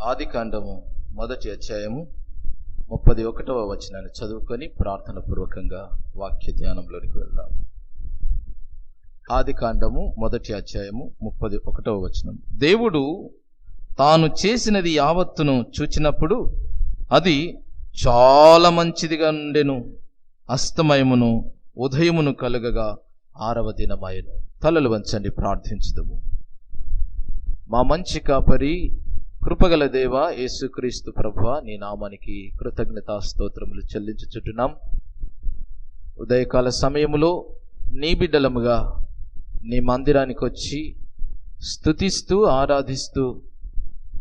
ఆదికాండము 1వ అధ్యాయము 31వ వచనాన్ని చదువుకొని ప్రార్థన పూర్వకంగా వాక్య ధ్యానంలోనికి వెళ్దాం. ఆదికాండము 1వ అధ్యాయము 31వ వచనం. దేవుడు తాను చేసినది యావత్తును చూచినప్పుడు అది చాలా మంచిదిగా నుండెను. అస్తమయమును ఉదయమును కలుగగా 6వ దినమాయెను. తలలు వంచండి, ప్రార్థించుదుము. మా మంచి కాపరి, కృపగల దేవా, యేసుక్రీస్తు ప్రభువా, నీ నామానికి కృతజ్ఞతా స్తోత్రములు చెల్లించుచుంటున్నాం. ఉదయకాల సమయములో నీ బిడ్డలముగా నీ మందిరానికి వచ్చి స్తుతిస్తూ ఆరాధిస్తూ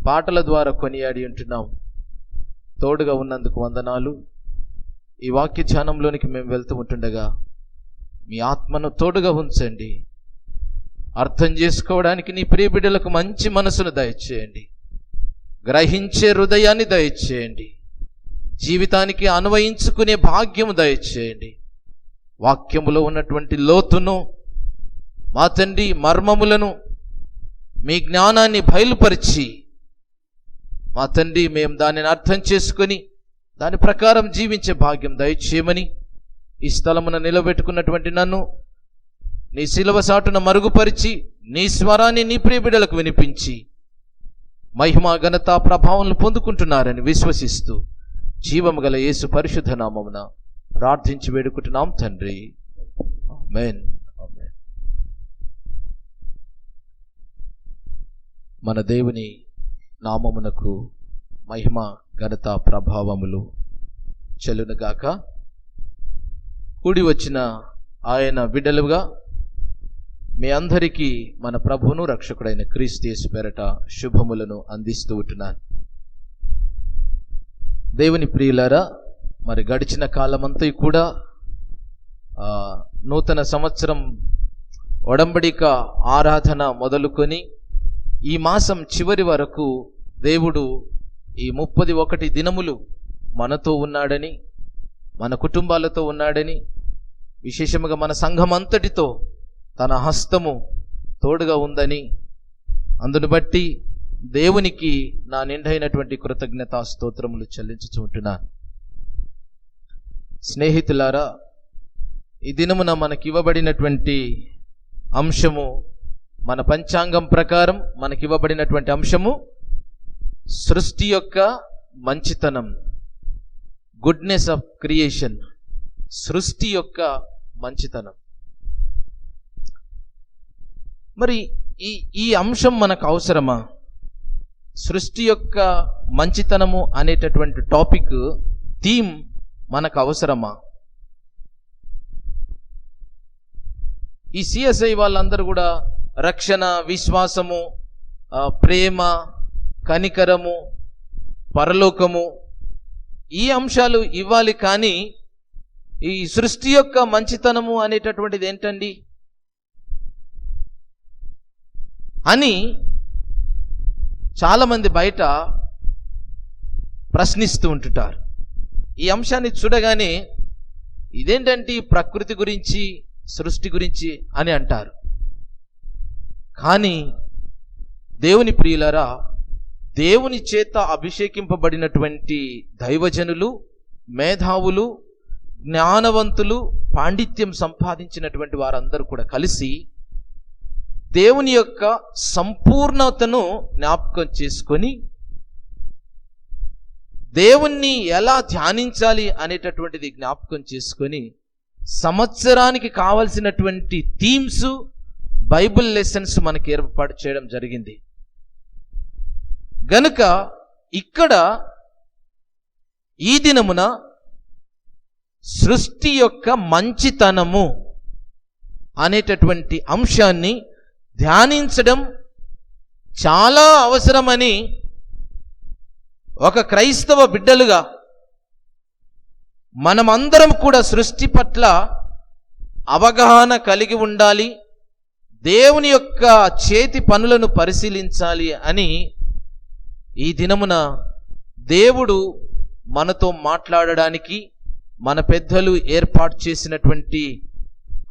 పాటల ద్వారా కొనియాడి ఉంటున్నాం. తోడుగా ఉన్నందుకు వందనాలు. ఈ వాక్య ధ్యానంలోనికి మేము వెళ్తూ ఉంటుండగా మీ ఆత్మను తోడుగా ఉంచండి. అర్థం చేసుకోవడానికి నీ ప్రియ బిడ్డలకు మంచి మనసును దయచేయండి. గ్రహించే హృదయాన్ని దయచేయండి. జీవితానికి అన్వయించుకునే భాగ్యము దయచేయండి. వాక్యములో ఉన్నటువంటి లోతును, మా తండ్రి మర్మములను, మీ జ్ఞానాన్ని బయలుపరిచి మా తండ్రి మేము దానిని అర్థం చేసుకొని దాని ప్రకారం జీవించే భాగ్యం దయచేయమని ఈ స్థలమున నిలబెట్టుకున్నటువంటి నన్ను నీ శిలువ సాటున మరుగుపరిచి నీ స్వరాన్ని నీ ప్రియ బిడ్డలకు వినిపించి మహిమ ఘనత ప్రభావం పొందుకుంటున్నారని విశ్వసిస్తూ జీవము గల యేసు పరిశుద్ధ నామమున ప్రార్థించి వేడుకుంటున్నాం తండ్రి, ఆమేన్. ఆమేన్. మన దేవుని నామమునకు మహిమ ఘనత ప్రభావములు చెల్లునుగాక. కూడి వచ్చిన ఆయన బిడ్డలుగా మీ అందరికీ మన ప్రభువును రక్షకుడైన క్రీస్తు యేసు పేరట శుభములను అందిస్తూ ఉంటున్నాను. దేవుని ప్రియులారా, మరి గడిచిన కాలమంతా కూడా నూతన సంవత్సరం ఒడంబడిక ఆరాధన మొదలుకొని ఈ మాసం చివరి వరకు దేవుడు ఈ 31 దినములు మనతో ఉన్నాడని, మన కుటుంబాలతో ఉన్నాడని, విశేషముగా మన సంఘం అంతటితో తన హస్తము తోడుగా ఉందని, అందును బట్టి దేవునికి నా నిండైనటువంటి కృతజ్ఞతా స్తోత్రములు చెల్లించుచూ ఉంటున్నాను. స్నేహితులారా, ఈ దినమున మనకివ్వబడినటువంటి అంశము, మన పంచాంగం ప్రకారం మనకివ్వబడినటువంటి అంశము సృష్టి యొక్క మంచితనం, గుడ్నెస్ ఆఫ్ క్రియేషన్. సృష్టి యొక్క మంచితనం. మరి ఈ అంశం మనకు అవసరమా? సృష్టి యొక్క మంచితనము అనేటటువంటి టాపిక్, థీమ్ మనకు అవసరమా? ఈ సిఎస్ఐ వాళ్ళందరూ కూడా రక్షణ, విశ్వాసము, ప్రేమ, కనికరము, పరలోకము, ఈ అంశాలు ఇవ్వాలి. కానీ ఈ సృష్టి యొక్క మంచితనము అనేటటువంటిది ఏంటండి అని చాలామంది బయట ప్రశ్నిస్తూ ఉంటుంటారు. ఈ అంశాన్ని చూడగానే ఇదేంటంటే ప్రకృతి గురించి, సృష్టి గురించి అని అంటారు. కానీ దేవుని ప్రియులారా, దేవుని చేత అభిషేకింపబడినటువంటి దైవజనులు, మేధావులు, జ్ఞానవంతులు, పాండిత్యం సంపాదించినటువంటి వారందరూ కూడా కలిసి దేవుని యొక్క సంపూర్ణతను జ్ఞాపకం చేసుకొని దేవుణ్ణి ఎలా ధ్యానించాలి అనేటటువంటిది జ్ఞాపకం చేసుకొని సంవత్సరానికి కావలసినటువంటి థీమ్స్, బైబిల్ లెసన్స్ మనకి ఏర్పాటు చేయడం జరిగింది. గనుక ఇక్కడ ఈ దినమున సృష్టి యొక్క మంచితనము అనేటటువంటి అంశాన్ని ధ్యానించడం చాలా అవసరమని ఒక క్రైస్తవ బిడ్డలుగా మనమందరం కూడా సృష్టి పట్ల అవగాహన కలిగి ఉండాలి, దేవుని యొక్క చేతి పనులను పరిశీలించాలి అని ఈ దినమున దేవుడు మనతో మాట్లాడడానికి మన పెద్దలు ఏర్పాటు చేసినటువంటి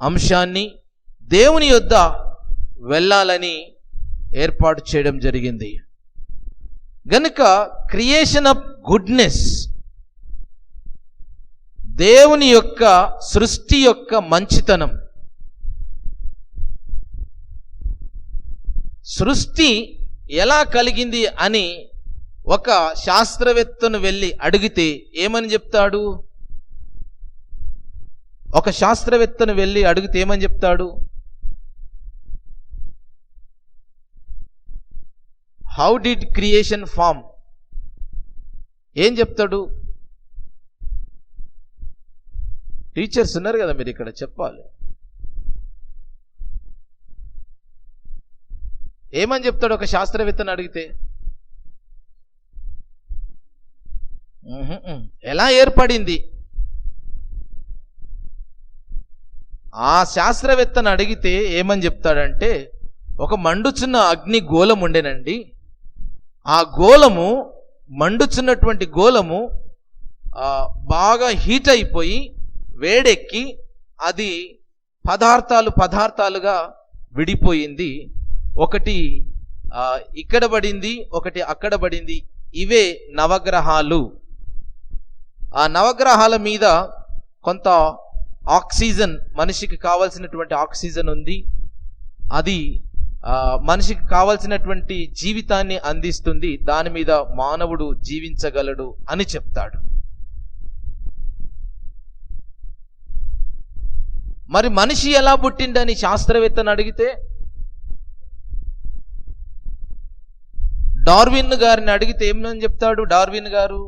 అంశాన్ని దేవుని యొద్ద వెళ్ళాలని ఏర్పాటు చేయడం జరిగింది. గనుక క్రియేషన్ ఆఫ్ గుడ్నెస్, దేవుని యొక్క సృష్టి యొక్క మంచితనం, సృష్టి ఎలా కలిగింది అని ఒక శాస్త్రవేత్తను వెళ్ళి అడిగితే ఏమని చెప్తాడు? ఒక శాస్త్రవేత్తను వెళ్ళి అడిగితే ఏమని చెప్తాడు? How did creation form? ఏం చెప్తాడు? టీచర్స్ ఉన్నారు కదా, మీరు ఇక్కడ చెప్పాలి. ఏమని చెప్తాడు ఒక శాస్త్రవేత్తను అడిగితే? ఎలా ఏర్పడింది? ఆ శాస్త్రవేత్తను అడిగితే ఏమని చెప్తాడంటే, ఒక మండుచున్న అగ్ని గోళం ఉండేనండి. ఆ గోళము, మండుచున్నటువంటి గోళము బాగా హీట్ అయిపోయి వేడెక్కి అది పదార్థాలుగా విడిపోయింది. ఒకటి ఇక్కడ పడింది, ఒకటి అక్కడ పడింది. ఇవే నవగ్రహాలు. ఆ నవగ్రహాల మీద కొంత ఆక్సిజన్, మనిషికి కావాల్సినటువంటి ఆక్సిజన్ ఉంది. అది మనిషికి కావాల్సినటువంటి జీవితాన్ని అందిస్తుంది. దాని మీద మానవుడు జీవించగలడు అని చెప్తాడు. మరి మనిషి ఎలా పుట్టిండని శాస్త్రవేత్తను అడిగితే, డార్విన్ గారిని అడిగితే ఏమని చెప్తాడు? డార్విన్ గారు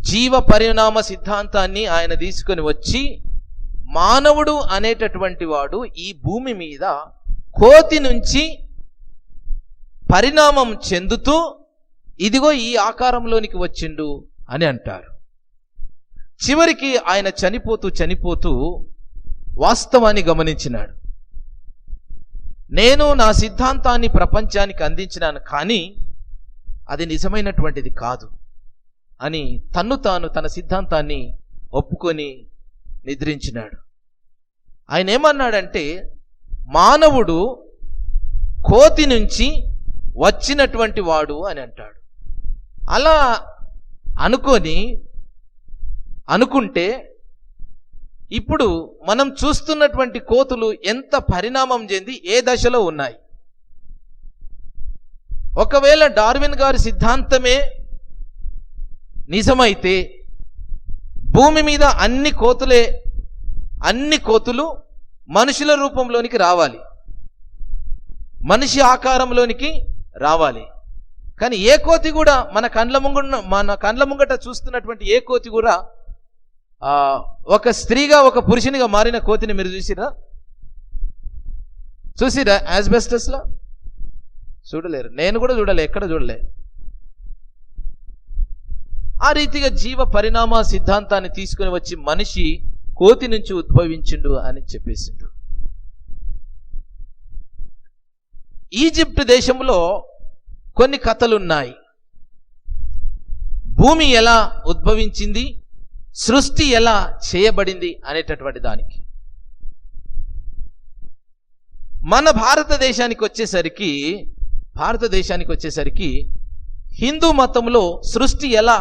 జీవ పరిణామ సిద్ధాంతాన్ని ఆయన తీసుకొని వచ్చి, మానవుడు అనేటటువంటి వాడు ఈ భూమి మీద కోతి నుంచి పరిణామం చెందుతూ ఇదిగో ఈ ఆకారంలోనికి వచ్చిండు అని అంటారు. చివరికి ఆయన చనిపోతూ వాస్తవాన్ని గమనించినాడు. నేను నా సిద్ధాంతాన్ని ప్రపంచానికి అందించినాను, కానీ అది నిజమైనటువంటిది కాదు అని తన సిద్ధాంతాన్ని ఒప్పుకొని నిద్రించినాడు. ఆయన ఏమన్నాడంటే, మానవుడు కోతి నుంచి వచ్చినటువంటి వాడు అని అంటాడు. అలా అనుకుంటే ఇప్పుడు మనం చూస్తున్నటువంటి కోతులు ఎంత పరిణామం చెంది ఏ దశలో ఉన్నాయి? ఒకవేళ డార్విన్ గారి సిద్ధాంతమే నిజమైతే భూమి మీద అన్ని కోతులు మనుషుల రూపంలోనికి రావాలి, మనిషి ఆకారంలోనికి రావాలి. కానీ ఏ కోతి కూడా మన కండ్ల ముంగట చూస్తున్నటువంటి ఏ కోతి కూడా ఒక స్త్రీగా ఒక పురుషునిగా మారిన కోతిని మీరు చూసిరా యాస్బెస్టస్ లో? చూడలేరు. నేను కూడా ఎక్కడ చూడలే. ఆ రీతిగా జీవ పరిణామ సిద్ధాంతాన్ని తీసుకుని వచ్చి మనిషి కోతి నుంచి ఉద్భవించిండు అని చెప్పేసిండు. ఈజిప్ట్ దేశంలో కొన్ని కథలున్నాయి. భూమి ఎలా ఉద్భవించింది, సృష్టి ఎలా చేయబడింది అనేటటువంటి దానికి. మన భారతదేశానికి వచ్చేసరికి హిందూ మతంలో సృష్టి ఎలా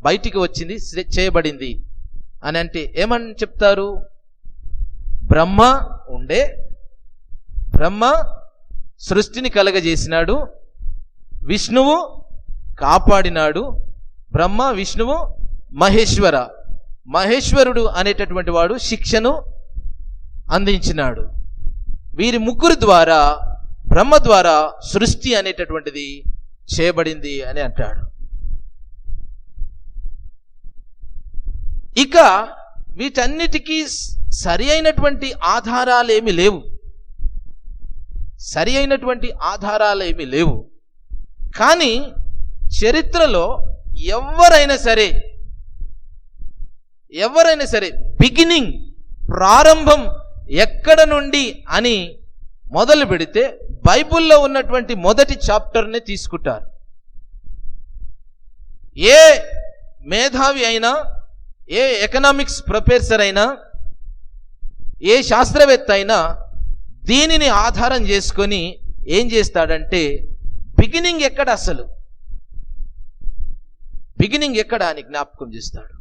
బయటికి వచ్చింది, చేయబడింది అని అంటే ఏమని చెప్తారు? బ్రహ్మ సృష్టిని కలగజేసినాడు, విష్ణువు కాపాడినాడు. బ్రహ్మ, విష్ణువు, మహేశ్వరుడు అనేటటువంటి వాడు శిక్షను అందించినాడు. వీరి ముగ్గురు ద్వారా, బ్రహ్మ ద్వారా సృష్టి అనేటటువంటిది చేయబడింది అని అంటాడు. ఇక వీటన్నిటికీ సరి అయినటువంటి ఆధారాలేమి లేవు. కానీ చరిత్రలో ఎవరైనా సరే బిగినింగ్, ప్రారంభం ఎక్కడ నుండి అని మొదలు పెడితే బైబిల్లో ఉన్నటువంటి మొదటి చాప్టర్ని తీసుకుంటారు. ఏ మేధావి అయినా, ఏ ఎకనామిక్స్ ప్రొఫెసర్ అయినా, ఏ శాస్త్రవేత్త అయినా దీనిని ఆధారం చేసుకొని ఏం చేస్తాడంటే, బిగినింగ్ ఎక్కడ, అసలు బిగినింగ్ ఎక్కడ అని జ్ఞాపకం చేస్తాడు.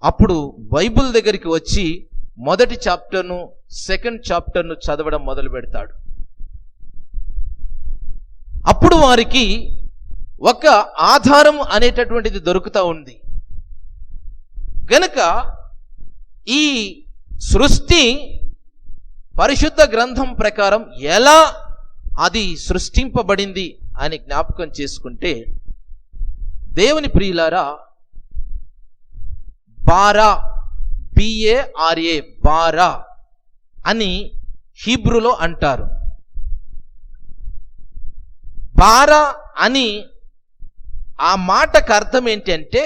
అప్పుడు బైబిల్ దగ్గరికి వచ్చి మొదటి చాప్టర్ను, సెకండ్ చాప్టర్ను చదవడం మొదలు పెడతాడు. అప్పుడు వారికి ఒక ఆధారం అనేటటువంటిది దొరుకుతూ ఉంది. గనుక ఈ సృష్టి పరిశుద్ధ గ్రంథం ప్రకారం ఎలా అది సృష్టింపబడింది అని జ్ఞాపకం చేసుకుంటే, దేవుని ప్రియులారా, బారా, BARA, బారా అని హీబ్రూలో అంటారు. బారా అని ఆ మాటకు అర్థం ఏంటంటే,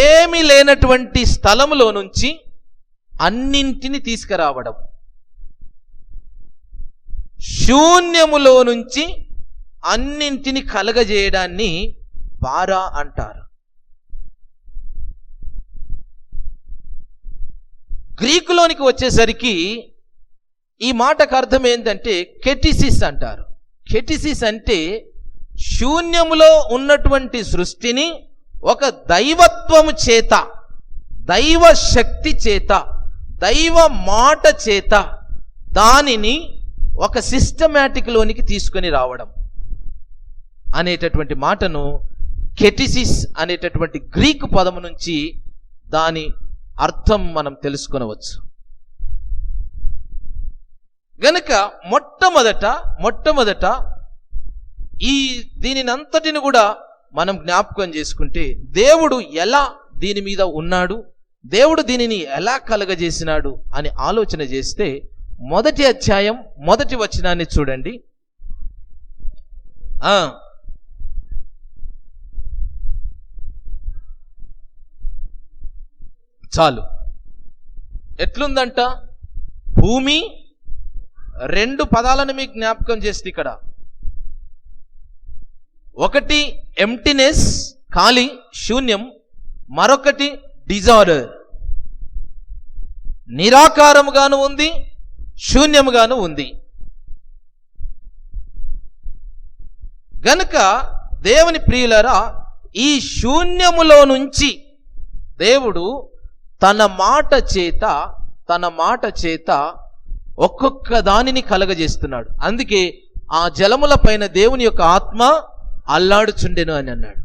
ఏమీ లేనటువంటి స్థలములో నుంచి అన్నింటిని తీసుకురావడం, శూన్యములో నుంచి అన్నింటిని కలగజేయడాన్ని బారా అంటారు. గ్రీకులోనికి వచ్చేసరికి ఈ మాటకు అర్థం ఏంటంటే కెటిసిస్ అంటారు. కెటిసిస్ అంటే శూన్యములో ఉన్నటువంటి సృష్టిని ఒక దైవత్వము చేత, దైవ శక్తి చేత, దైవ మాట చేత దానిని ఒక సిస్టమాటిక్ లోనికి తీసుకొని రావడం అనేటటువంటి మాటను కెటిసిస్ అనేటటువంటి గ్రీకు పదము నుంచి దాని అర్థం మనం తెలుసుకొనవచ్చు. గనుక మొట్టమొదట ఈ దీనినంతటిని కూడా మనం జ్ఞాపకం చేసుకుంటే, దేవుడు ఎలా దీని మీద ఉన్నాడు, దేవుడు దీనిని ఎలా కలగజేసినాడు అని ఆలోచన చేస్తే, మొదటి అధ్యాయం మొదటి వచనాన్ని చూడండి. చాలు. ఎట్లుందంట? భూమి, రెండు పదాలను మీకు జ్ఞాపకం చేస్తే ఇక్కడ ఒకటి ఎంప్టీనెస్, ఖాళీ, శూన్యం, మరొకటి డిజార్డర్, నిరాకారముగాను ఉంది, శూన్యముగాను ఉంది. గనుక దేవుని ప్రియులరా, ఈ శూన్యములో నుంచి దేవుడు తన మాట చేత ఒక్కొక్క దానిని కలగజేస్తున్నాడు. అందుకే ఆ జలముల పైన దేవుని యొక్క ఆత్మ అల్లాడుచుండెను అని అన్నాడు.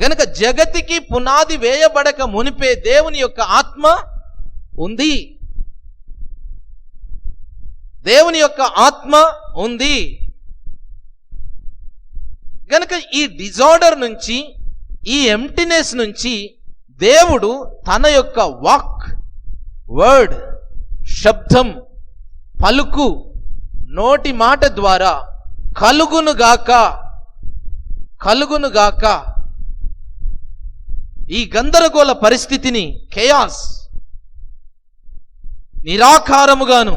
గనుక జగతికి పునాది వేయబడక మునిపే దేవుని యొక్క ఆత్మ ఉంది. దేవుని యొక్క ఆత్మ ఉంది. గనుక ఈ డిజార్డర్ నుంచి, ఈ ఎంప్టీనెస్ నుంచి దేవుడు తన యొక్క వాక్, వర్డ్, శబ్దం, పలుకు, నోటి మాట ద్వారా కలుగునుగాక ఈ గందరగోళ పరిస్థితిని, కేయాస్, నిరాకారముగాను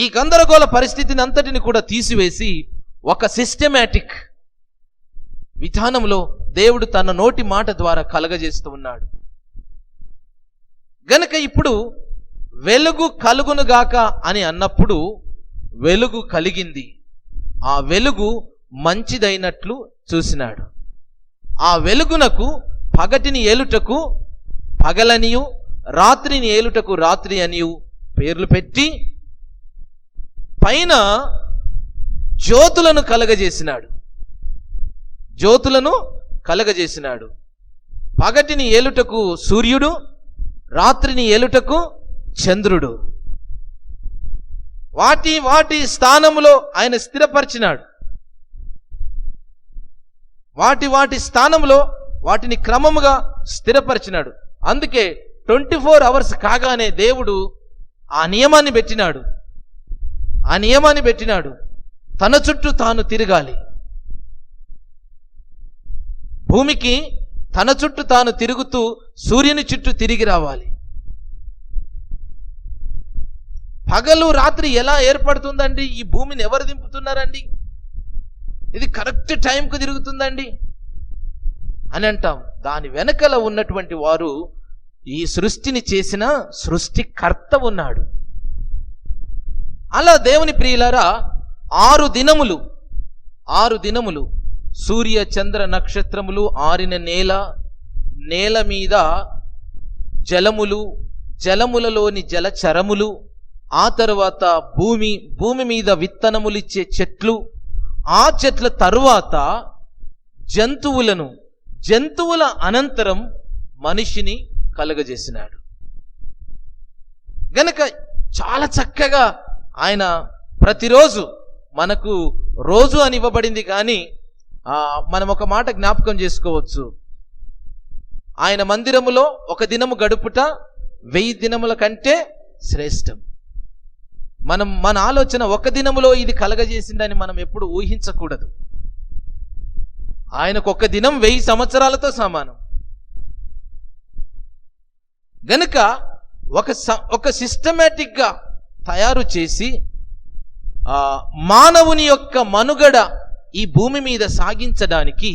ఈ గందరగోళ పరిస్థితిని అంతటిని కూడా తీసివేసి ఒక సిస్టమాటిక్ విధానంలో దేవుడు తన నోటి మాట ద్వారా కలగజేస్తూ ఉన్నాడు. గనుక ఇప్పుడు వెలుగు కలుగునుగాక అని అన్నప్పుడు వెలుగు కలిగింది. ఆ వెలుగు మంచిదైనట్లు చూసినాడు. ఆ వెలుగునకు పగటిని ఏలుటకు పగలనియు, రాత్రిని ఏలుటకు రాత్రి అనియు పేర్లు పెట్టి పైన జ్యోతులను కలగజేసినాడు. పగటిని ఏలుటకు సూర్యుడు, రాత్రిని ఏలుటకు చంద్రుడు. వాటి స్థానములో ఆయన స్థిరపరిచినాడు. వాటి స్థానంలో వాటిని క్రమముగా స్థిరపరిచినాడు. అందుకే 24 అవర్స్ కాగానే దేవుడు ఆ నియమాన్ని పెట్టినాడు. తన చుట్టూ తాను తిరగాలి. భూమికి తన చుట్టూ తాను తిరుగుతూ సూర్యుని చుట్టూ తిరిగి రావాలి. పగలు రాత్రి ఎలా ఏర్పడుతుందండి? ఈ భూమిని ఎవరు దింపుతున్నారండి? ఇది కరెక్ట్ టైంకు తిరుగుతుందండి అని అంటాం. దాని వెనకల ఉన్నటువంటి వారు, ఈ సృష్టిని చేసిన సృష్టికర్త ఉన్నాడు. అలా దేవుని ప్రియులారా, 6 దినములు 6 దినములు సూర్య చంద్ర నక్షత్రములు ఆరిన నేల మీద జలములు, జలములలోని జలచరములు, ఆ తరువాత భూమి మీద విత్తనములిచ్చే చెట్లు, ఆ చెట్ల తరువాత జంతువుల అనంతరం మనిషిని కలుగజేసినాడు. గనక చాలా చక్కగా ఆయన ప్రతిరోజు, మనకు రోజు అని ఇవ్వబడింది, కానీ మనం ఒక మాట జ్ఞాపకం చేసుకోవచ్చు. ఆయన మందిరములో ఒక దినము గడుపుట 1000 దినముల కంటే శ్రేష్టం. మన ఆలోచన ఒక దినములో ఇది కలగజేసిందని మనం ఎప్పుడు ఊహించకూడదు. ఆయనకు ఒక దినం 1000 సంవత్సరాలతో సమానం. గనుక ఒక సిస్టమేటిక్గా తయారు చేసి మానవుని యొక్క మనుగడ ఈ భూమి మీద సాగించడానికి,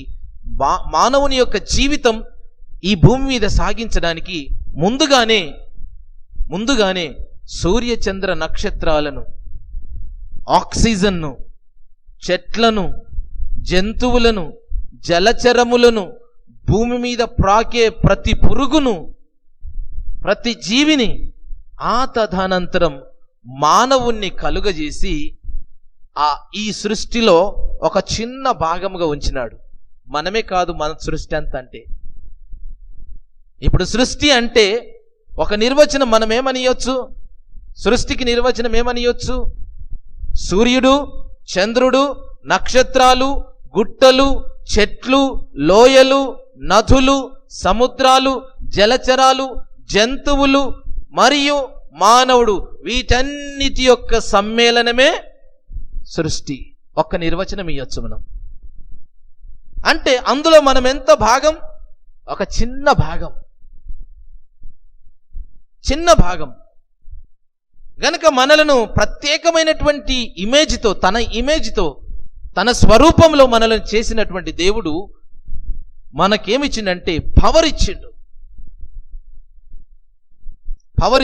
మానవుని యొక్క జీవితం ఈ భూమి మీద సాగించడానికి ముందుగానే సూర్య చంద్ర నక్షత్రాలను, ఆక్సిజన్ను, చెట్లను, జంతువులను, జలచరములను, భూమి మీద ప్రాకే ప్రతి పురుగును, ప్రతి జీవిని, ఆ తదనంతరం మానవుణ్ణి కలుగజేసి ఈ సృష్టిలో ఒక చిన్న భాగముగా ఉంచినాడు. మనమే కాదు, మన సృష్టి అంత అంటే. ఇప్పుడు సృష్టి అంటే ఒక నిర్వచనం మనం ఏమనియొచ్చు? సృష్టికి నిర్వచనం ఏమనియొచ్చు? సూర్యుడు, చంద్రుడు, నక్షత్రాలు, గుట్టలు, చెట్లు, లోయలు, నదులు, సముద్రాలు, జలచరాలు, జంతువులు మరియు మానవుడు, వీటన్నిటి యొక్క సమ్మేళనమే సృష్టి. ఒక్క నిర్వచనం ఇవ్వచ్చు మనం. అంటే అందులో మనం ఎంత భాగం? ఒక చిన్న భాగం. గనక మనలను ప్రత్యేకమైనటువంటి తన ఇమేజ్తో తన స్వరూపంలో మనలను చేసినటువంటి దేవుడు మనకేమిచ్చిండంటే పవర్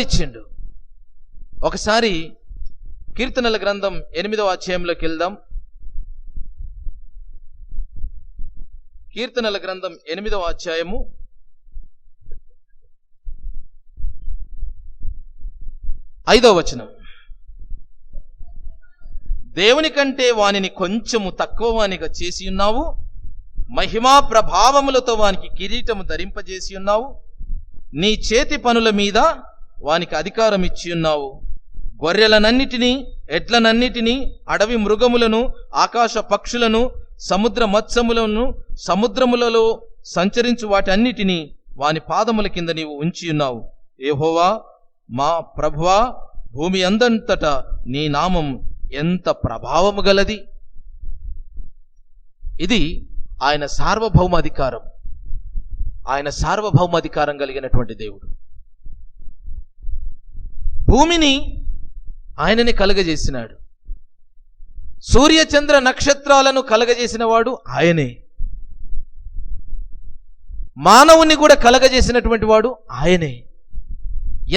ఇచ్చిండు. ఒకసారి కీర్తనల గ్రంథం 8వ అధ్యాయంలోకి వెళ్దాం. కీర్తనల గ్రంథం 8వ అధ్యాయము 5వ వచనం. దేవుని కంటే వానిని కొంచెము తక్కువ వానిగా చేసి ఉన్నావు, మహిమా ప్రభావములతో వానికి కిరీటము ధరింపజేసి ఉన్నావు, నీ చేతి పనుల మీద వానికి అధికారం ఇచ్చి ఉన్నావు. గొర్రెలనన్నిటినీ, ఎడ్లనన్నిటినీ, అడవి మృగములను, ఆకాశ పక్షులను, సముద్ర మత్స్యములను, సముద్రములలో సంచరించు వాటన్నిటినీ వాని పాదముల కింద నీవు ఉంచి ఉన్నావు. యెహోవా మా ప్రభువా, భూమి అందంతటా నీ నామం ఎంత ప్రభావము గలది. ఇది ఆయన సార్వభౌమాధికారం కలిగినటువంటి దేవుడు. భూమిని ఆయనని కలగజేసినాడు. సూర్య చంద్ర నక్షత్రాలను కలగజేసిన వాడు ఆయనే. మానవుని కూడా కలగజేసినటువంటి వాడు ఆయనే.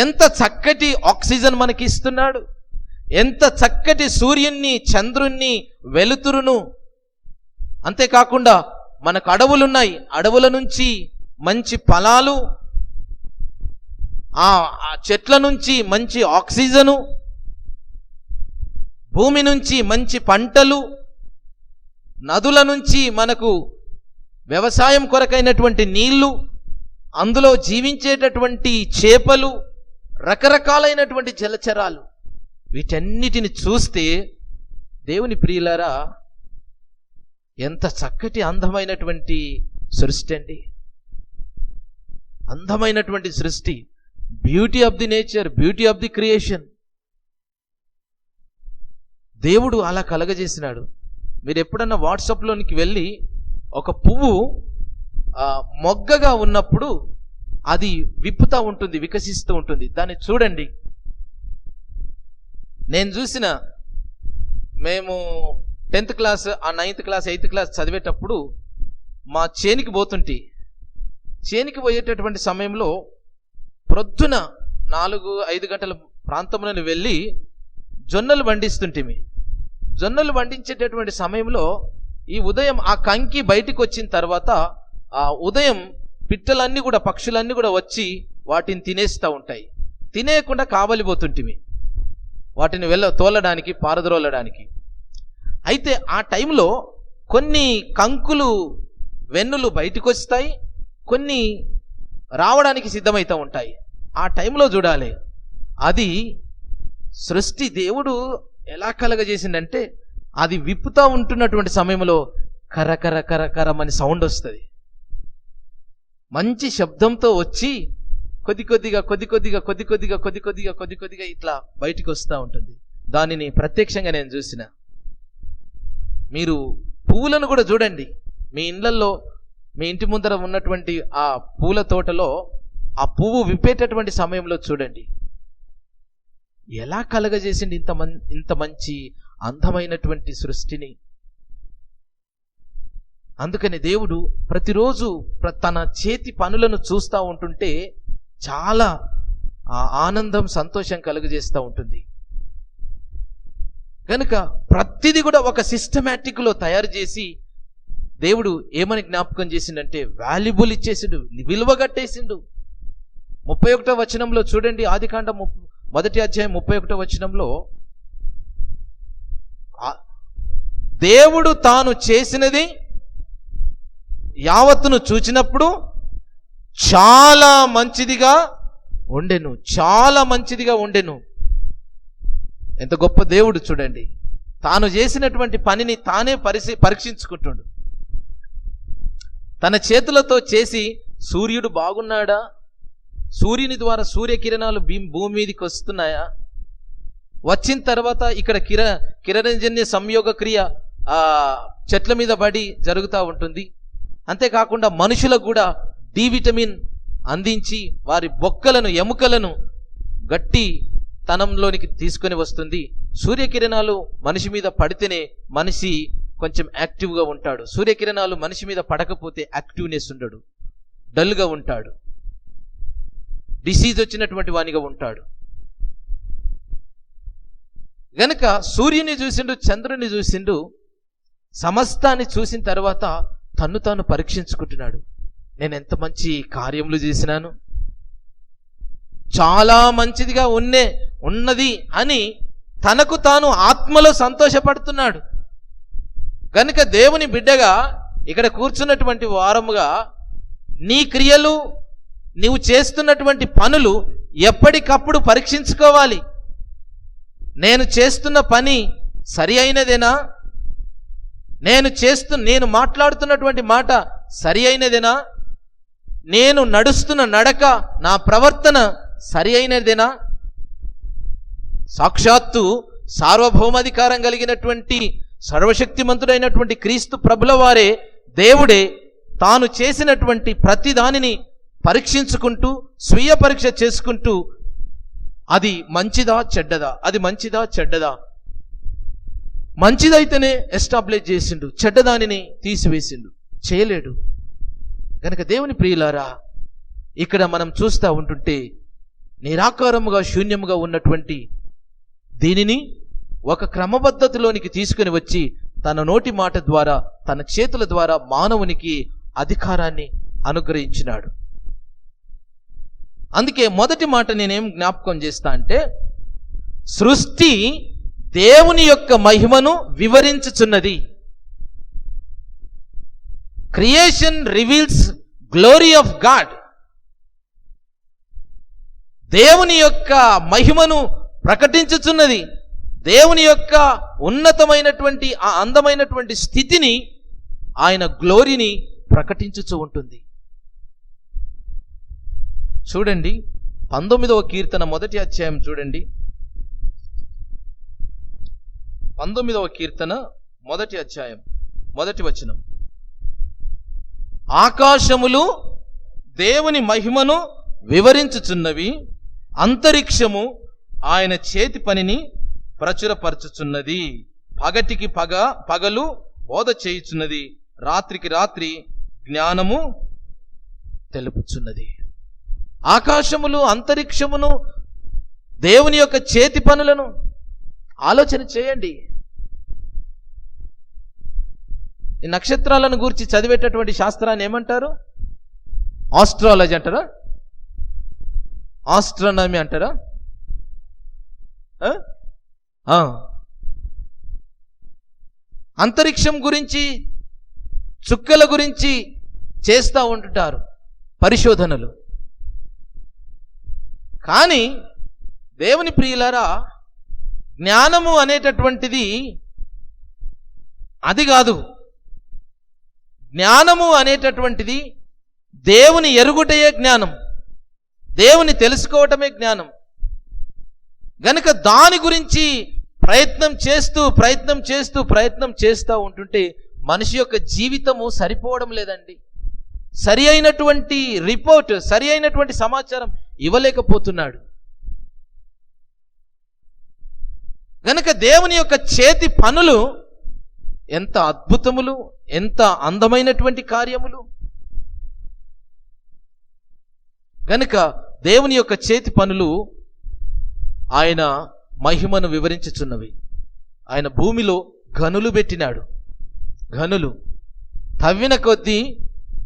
ఎంత చక్కటి ఆక్సిజన్ మనకి ఇస్తున్నాడు, ఎంత చక్కటి సూర్యుణ్ణి, చంద్రుణ్ణి, వెలుతురును. అంతేకాకుండా మనకు అడవులున్నాయి, అడవుల నుంచి మంచి ఫలాలు, ఆ చెట్ల నుంచి మంచి ఆక్సిజను, భూమి నుంచి మంచి పంటలు, నదుల నుంచి మనకు వ్యవసాయం కొరకైనటువంటి నీళ్లు, అందులో జీవించేటటువంటి చేపలు, రకరకాలైనటువంటి జలచరాలు. వీటన్నిటిని చూస్తే దేవుని ప్రియులారా, ఎంత చక్కటి అందమైనటువంటి సృష్టి అండి. అందమైనటువంటి సృష్టి. Beauty of the nature, beauty of the creation. దేవుడు అలా కలగజేసినాడు. మీరు ఎప్పుడన్నా వాట్సాప్లోనికి వెళ్ళి ఒక పువ్వు మొగ్గగా ఉన్నప్పుడు అది విప్పుతూ ఉంటుంది, వికసిస్తూ ఉంటుంది, దాన్ని చూడండి. నేను చూసిన, మేము 10th class, 9th class, 8th class చదివేటప్పుడు మా చేనికి పోయేటటువంటి సమయంలో ప్రొద్దున 4-5 గంటల ప్రాంతంలో వెళ్ళి జొన్నలు వండిస్తుంటిమి. జొన్నలు వండించేటటువంటి సమయంలో ఈ ఉదయం ఆ కంకి బయటికి వచ్చిన తర్వాత ఆ ఉదయం పిట్టలన్నీ కూడా, పక్షులన్నీ కూడా వచ్చి వాటిని తినేస్తూ ఉంటాయి. తినేయకుండా కావలిపోతుంటివి వాటిని తోలడానికి, పారద్రోలడానికి. అయితే ఆ టైంలో కొన్ని కంకులు, వెన్నులు బయటికి వస్తాయి, కొన్ని రావడానికి సిద్ధమవుతూ ఉంటాయి. ఆ టైంలో చూడాలి, అది సృష్టి దేవుడు ఎలా కలగజేసిందంటే, అది విప్పుతూ ఉంటున్నటువంటి సమయంలో కరకర కరకరమని సౌండ్ వస్తుంది. మంచి శబ్దంతో వచ్చి కొద్ది కొద్దిగా ఇట్లా బయటికి వస్తూ ఉంటుంది. దానిని ప్రత్యక్షంగా నేను చూసిన. మీరు పువ్వులను కూడా చూడండి. మీ ఇళ్లలో, మీ ఇంటి ముందర ఉన్నటువంటి ఆ పూల తోటలో ఆ పువ్వు విప్పేటటువంటి సమయంలో చూడండి, ఎలా కలగజేసింది ఇంత మంచి అందమైనటువంటి సృష్టిని. అందుకని దేవుడు ప్రతిరోజు తన చేతి పనులను చూస్తూ ఉంటుంటే చాలా ఆనందం, సంతోషం కలుగజేస్తూ ఉంటుంది. కనుక ప్రతిదీ కూడా ఒక సిస్టమేటిక్లో తయారు చేసి దేవుడు ఏమని జ్ఞాపకం చేసిండంటే, వాల్యుబుల్ ఇచ్చేసిండు, విలువ కట్టేసిండు. 31వ వచనంలో చూడండి, ఆదికాండం 1వ అధ్యాయం 31వ వచనంలో, దేవుడు తాను చేసినది యావత్తును చూచినప్పుడు చాలా మంచిదిగా ఉండెను, చాలా మంచిదిగా ఉండెను. ఎంత గొప్ప దేవుడు చూడండి. తాను చేసినటువంటి పనిని తానే పరీక్షించుకుంటుండు. తన చేతులతో చేసి, సూర్యుడు బాగున్నాడా, సూర్యుని ద్వారా సూర్యకిరణాలు భూమి మీదకి వస్తున్నాయా, వచ్చిన తర్వాత ఇక్కడ కిరణజన్య సంయోగ క్రియ చెట్ల మీద పడి జరుగుతూ ఉంటుంది. అంతేకాకుండా మనుషులకు కూడా డి విటమిన్ అందించి వారి బొక్కలను, ఎముకలను గట్టి తనంలోనికి తీసుకొని వస్తుంది. సూర్యకిరణాలు మనిషి మీద పడితేనే మనిషి కొంచెం యాక్టివ్గా ఉంటాడు. సూర్యకిరణాలు మనిషి మీద పడకపోతే యాక్టివ్నెస్ ఉండడు, డల్గా ఉంటాడు, డిసీజ్ వచ్చినటువంటి వానిగా ఉంటాడు. గనక సూర్యుని చూసిండు, చంద్రుని చూసిండు, సమస్తాన్ని చూసిన తర్వాత తన్ను తాను పరీక్షించుకుంటున్నాడు. నేను ఎంత మంచి కార్యములు చేసినాను, చాలా మంచిదిగా ఉన్నది అని తనకు తాను ఆత్మలో సంతోషపడుతున్నాడు. కనుక దేవుని బిడ్డగా ఇక్కడ కూర్చున్నటువంటి వారముగా నీ క్రియలు, నీవు చేస్తున్నటువంటి పనులు ఎప్పటికప్పుడు పరీక్షించుకోవాలి. నేను చేస్తున్న పని సరి అయినదేనా, నేను మాట్లాడుతున్నటువంటి మాట సరి అయినదేనా, నేను నడుస్తున్న నడక, నా ప్రవర్తన సరి అయినదేనా. సాక్షాత్తు సార్వభౌమాధికారం కలిగినటువంటి సర్వశక్తిమంతుడైనటువంటి క్రీస్తు ప్రభుల వారే, దేవుడే తాను చేసినటువంటి ప్రతి దానిని పరీక్షించుకుంటూ, స్వీయ పరీక్ష చేసుకుంటూ, అది మంచిదా చెడ్డదా, అది మంచిదా చెడ్డదా, మంచిదైతేనే ఎస్టాబ్లిష్ చేసిండు, చెడ్డదానిని తీసివేసిండు, చేయలేడు. కనుక దేవుని ప్రియులారా, ఇక్కడ మనం చూస్తూ ఉంటుంటే నిరాకారముగా, శూన్యముగా ఉన్నటువంటి దీనిని ఒక క్రమబద్ధతలోనికి తీసుకుని వచ్చి తన నోటి మాట ద్వారా, తన చేతుల ద్వారా మానవునికి అధికారాన్ని అనుగ్రహించినాడు. అందుకే మొదటి మాట నేనేం జ్ఞాపకం చేస్తా అంటే, సృష్టి దేవుని యొక్క మహిమను వివరించుచున్నది. Creation reveals glory of God. దేవుని యొక్క మహిమను ప్రకటించుచున్నది. దేవుని యొక్క ఉన్నతమైనటువంటి ఆ అందమైనటువంటి స్థితిని, ఆయన గ్లోరీని ప్రకటించుచూ ఉంటుంది. చూడండి 19వ కీర్తన 1వ అధ్యాయం చూడండి. 19వ కీర్తన 1వ అధ్యాయం 1వ వచనం. ఆకాశములు దేవుని మహిమను వివరించుచున్నవి, అంతరిక్షము ఆయన చేతి పనిని ప్రచురపరచుచున్నది. పగటికి పగలు బోధ చేయుచున్నది, రాత్రికి రాత్రి జ్ఞానము తెలుపుచున్నది. ఆకాశములు, అంతరిక్షమును, దేవుని యొక్క చేతి పనులను ఆలోచన చేయండి. ఈ నక్షత్రాలను గురించి చదివేటటువంటి శాస్త్రాన్ని ఏమంటారు? ఆస్ట్రాలజీ అంటారా? ఆస్ట్రానమీ అంటారా? అంతరిక్షం గురించి, చుక్కల గురించి చేస్తూ ఉంటుంటారు పరిశోధనలు. కానీ దేవుని ప్రియులారా, జ్ఞానము అనేటటువంటిది అది కాదు. జ్ఞానము అనేటటువంటిది దేవుని ఎరుగుటయే జ్ఞానం, దేవుని తెలుసుకోవటమే జ్ఞానం. గనుక దాని గురించి ప్రయత్నం చేస్తూ ఉంటుంటే మనిషి యొక్క జీవితము సరిపోవడం లేదండి. సరి అయినటువంటి రిపోర్ట్, సరి అయినటువంటి సమాచారం ఇవ్వలేకపోతున్నాడు. గనుక దేవుని యొక్క చేతి పనులు ఎంత అద్భుతములు, ఎంత అందమైనటువంటి కార్యములు. గనుక దేవుని యొక్క చేతి పనులు ఆయన మహిమను వివరించుచున్నవి. ఆయన భూమిలో గనులు పెట్టినాడు. గనులు తవ్విన కొద్దీ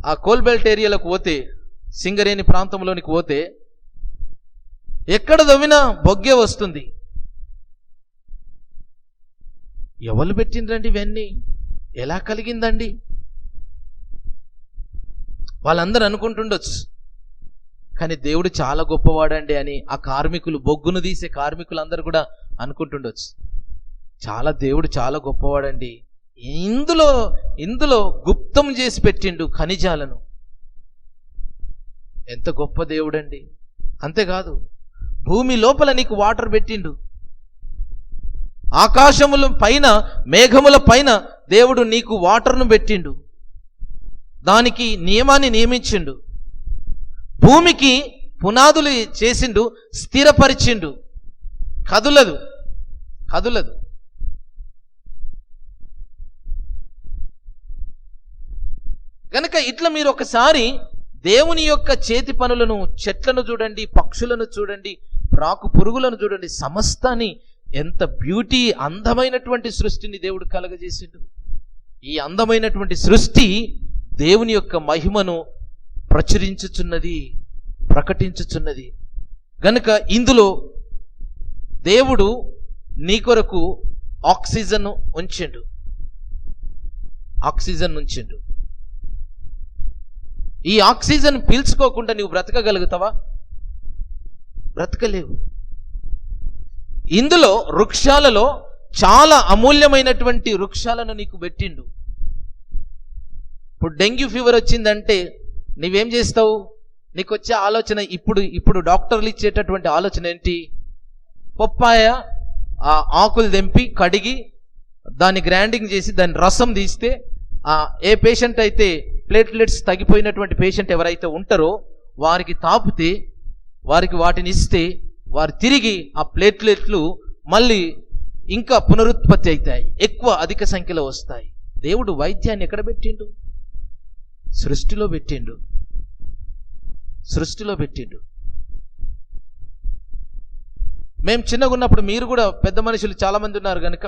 ఆ కోల్బెల్ట్ ఏరియాలకు పోతే, సింగరేణి ప్రాంతంలోనికి పోతే ఎక్కడ తవ్వినా బొగ్గే వస్తుంది. ఎవరు పెట్టిండ్రండి ఇవన్నీ? ఎలా కలిగిందండి? వాళ్ళందరూ అనుకుంటుండొచ్చు, కానీ దేవుడు చాలా గొప్పవాడండి అని ఆ కార్మికులు, బొగ్గును తీసే కార్మికులందరూ కూడా అనుకుంటుండొచ్చు. దేవుడు చాలా గొప్పవాడండి, ఇందులో గుప్తం చేసి పెట్టిండు ఖనిజాలను. ఎంత గొప్ప దేవుడండి! అంతేకాదు, భూమి లోపల నీకు వాటర్ పెట్టిండు. ఆకాశముల పైన, మేఘముల పైన దేవుడు నీకు వాటర్ను పెట్టిండు. దానికి నియమాన్ని నియమించిండు. భూమికి పునాదులు చేసిండు, స్థిరపరిచిండు. కదులదు. గనక ఇట్లా మీరు ఒకసారి దేవుని యొక్క చేతి పనులను, చెట్లను చూడండి, పక్షులను చూడండి, రాకు పురుగులను చూడండి, సమస్తాన్ని ఎంత బ్యూటీ, అందమైనటువంటి సృష్టిని దేవుడు కలగజేసిండు. ఈ అందమైనటువంటి సృష్టి దేవుని యొక్క మహిమను ప్రకటించుచున్నది. గనుక ఇందులో దేవుడు నీ కొరకు ఆక్సిజన్ ఉంచిండు. ఈ ఆక్సిజన్ పీల్చుకోకుండా నీవు బ్రతకగలుగుతావా? బ్రతకలేవు. ఇందులో వృక్షాలలో చాలా అమూల్యమైనటువంటి వృక్షాలను నీకు పెట్టిండు. ఇప్పుడు డెంగ్యూ ఫీవర్ వచ్చిందంటే నీవేం చేస్తావు? నీకు వచ్చే ఆలోచన, ఇప్పుడు డాక్టర్లు ఇచ్చేటటువంటి ఆలోచన ఏంటి? పప్పాయ ఆ ఆకులు తెంపి కడిగి దాన్ని గ్రైండింగ్ చేసి దాని రసం తీస్తే, ఏ పేషెంట్ అయితే ప్లేట్లెట్స్ తగ్గిపోయినటువంటి పేషెంట్ ఎవరైతే ఉంటారో వారికి తాపితే, వారికి వాటిని ఇస్తే, వారు తిరిగి ఆ ప్లేట్లెట్లు మళ్ళీ ఇంకా పునరుత్పత్తి అవుతాయి, అధిక సంఖ్యలో వస్తాయి. దేవుడు వైద్యాన్ని ఎక్కడ పెట్టిండు? సృష్టిలో పెట్టిండు. మేము చిన్నగా ఉన్నప్పుడు, మీరు కూడా పెద్ద మనుషులు చాలా మంది ఉన్నారు కనుక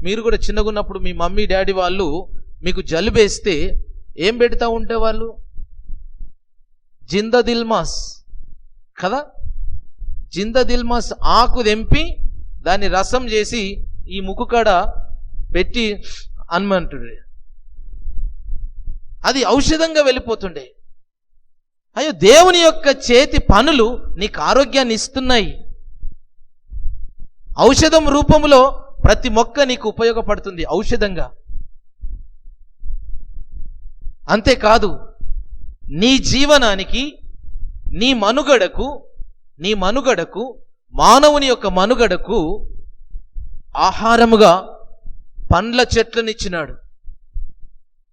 మీరు కూడా చిన్నగా ఉన్నప్పుడు మీ మమ్మీ డాడీ వాళ్ళు మీకు జలుబేస్తే ఏం పెడతా ఉంటే వాళ్ళు? జిందదిల్మాస్ కదా, జిందదిల్మాస్ ఆకు తెంపి దాన్ని రసం చేసి ఈ ముక్కు కాడ పెట్టి అనమంటుండే. అది ఔషధంగా వెళ్ళిపోతుండే. అయ్యో, దేవుని యొక్క చేతి పనులు నీకు ఆరోగ్యాన్ని ఇస్తున్నాయి. ఔషధం రూపంలో ప్రతి మొక్క నీకు ఉపయోగపడుతుంది ఔషధంగా. అంతేకాదు, నీ జీవనానికి, నీ మనుగడకు, మానవుని యొక్క మనుగడకు ఆహారముగా పండ్ల చెట్లనిచ్చినాడు.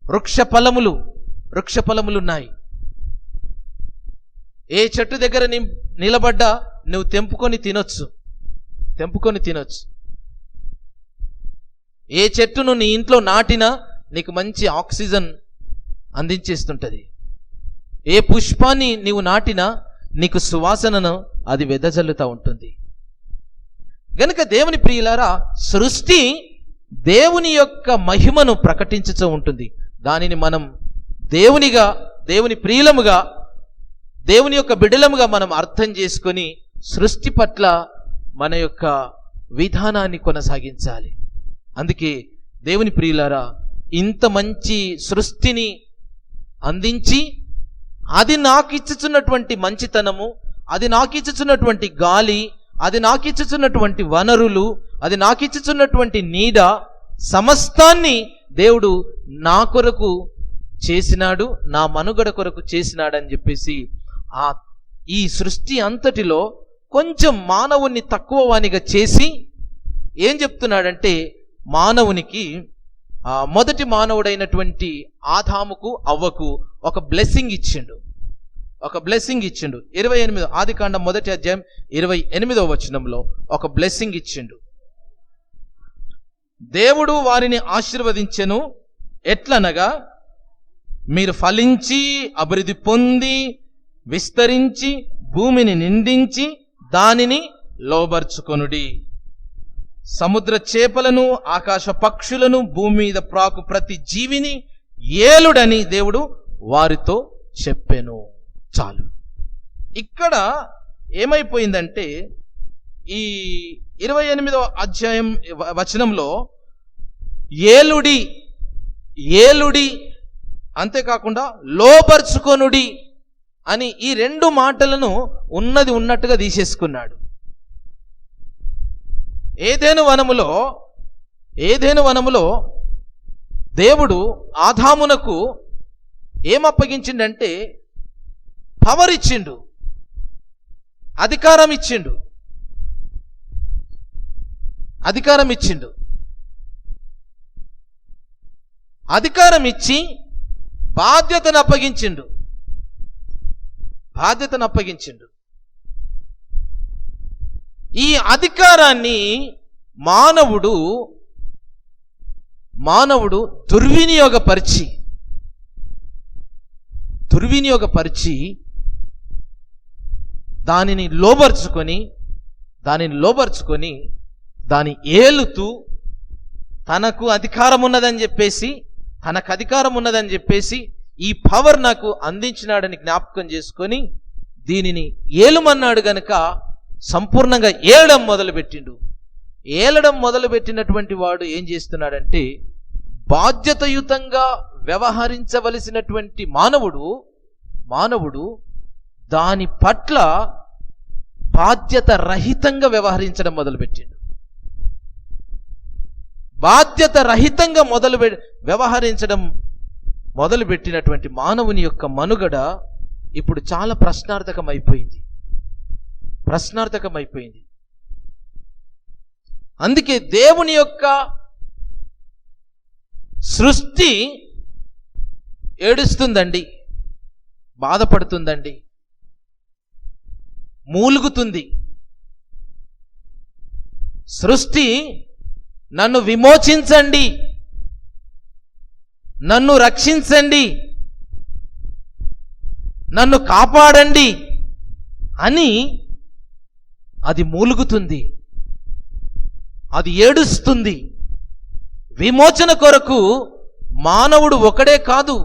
వృక్ష ఫలములున్నాయి. ఏ చెట్టు దగ్గర నిలబడ్డా నువ్వు తెంపుకొని తినొచ్చు. ఏ చెట్టును నీ ఇంట్లో నాటినా నీకు మంచి ఆక్సిజన్ అందించేస్తుంటది. ఏ పుష్పాన్ని నీవు నాటినా నీకు సువాసనను అది వెదజల్లుతూ ఉంటుంది. గనుక దేవుని ప్రియులారా, సృష్టి దేవుని యొక్క మహిమను ప్రకటించుతూ ఉంటుంది. దానిని మనం దేవునిగా, దేవుని ప్రియులముగా, దేవుని యొక్క బిడ్డలముగా మనం అర్థం చేసుకొని సృష్టి పట్ల మన యొక్క విధానాన్ని కొనసాగించాలి. అందుకే దేవుని ప్రియులారా, ఇంత మంచి సృష్టిని అందించి అది నాకు ఇచ్చుచున్నటువంటి మంచితనము, అది నాకు ఇచ్చుచున్నటువంటి గాలి, అది నాకు ఇచ్చుచున్నటువంటి వనరులు, అది నాకు ఇచ్చుచున్నటువంటి నీడ, సమస్తాన్ని దేవుడు నా కొరకు చేసినాడు, నా మనుగడ కొరకు చేసినాడు అని చెప్పేసి ఈ సృష్టి అంతటిలో కొంచెం మానవుణ్ణి తక్కువ వానిగా చేసి ఏం చెప్తున్నాడంటే, మానవునికి మొదటి మానవుడైనటువంటి ఆదాముకు అవ్వకు ఒక బ్లెస్సింగ్ ఇచ్చిండు. 28 ఆదికాండం 1వ అధ్యాయం 28వ వచనంలో ఒక బ్లెస్సింగ్ ఇచ్చిండు. దేవుడు వారిని ఆశీర్వదించెను, ఎట్లనగా మీరు ఫలించి అభివృద్ధి పొంది విస్తరించి భూమిని నిండించి దానిని లోబర్చుకొనుడి. సముద్ర చేపలను, ఆకాశ పక్షులను, భూమి మీద ప్రాకు ప్రతి జీవిని ఏలుడని దేవుడు వారితో చెప్పెను. చాలు. ఇక్కడ ఏమైపోయిందంటే, ఈ 28వ అధ్యాయం వచనంలో ఏలుడి అంతేకాకుండా లోబర్చుకొనుడి అని ఈ 2 మాటలను ఉన్నది ఉన్నట్టుగా తీసేసుకున్నాడు. ఏదెను వనములో దేవుడు ఆదామునకు ఏం అప్పగించిండంటే పవర్ ఇచ్చిండు, అధికారం ఇచ్చిండు. అధికారం ఇచ్చి బాధ్యతను అప్పగించిండు. ఈ అధికారాన్ని మానవుడు దుర్వినియోగపరిచి దానిని లోబర్చుకొని దాని ఏలుతూ తనకు అధికారం ఉన్నదని చెప్పేసి ఈ పవర్ నాకు అందించినాడని జ్ఞాపకం చేసుకొని దీనిని ఏలుమన్నాడు గనుక సంపూర్ణంగా ఏలడం మొదలుపెట్టినటువంటి వాడు ఏం చేస్తున్నాడంటే, బాధ్యతయుతంగా వ్యవహరించవలసినటువంటి మానవుడు దాని పట్ల బాధ్యత రహితంగా వ్యవహరించడం మొదలుపెట్టిండు. బాధ్యత రహితంగా వ్యవహరించడం మొదలుపెట్టినటువంటి మానవుని యొక్క మనుగడ ఇప్పుడు చాలా ప్రశ్నార్థకమైపోయింది. అందుకే దేవుని యొక్క సృష్టి ఏడుస్తుందండి, బాధపడుతుందండి, మూలుగుతుంది. సృష్టి నన్ను విమోచించండి, నన్ను రక్షించండి, నన్ను కాపాడండి అని అది మూలుగుతుంది, అది ఏడుస్తుంది. విమోచన కొరకు మానవుడు ఒకడే కాదు,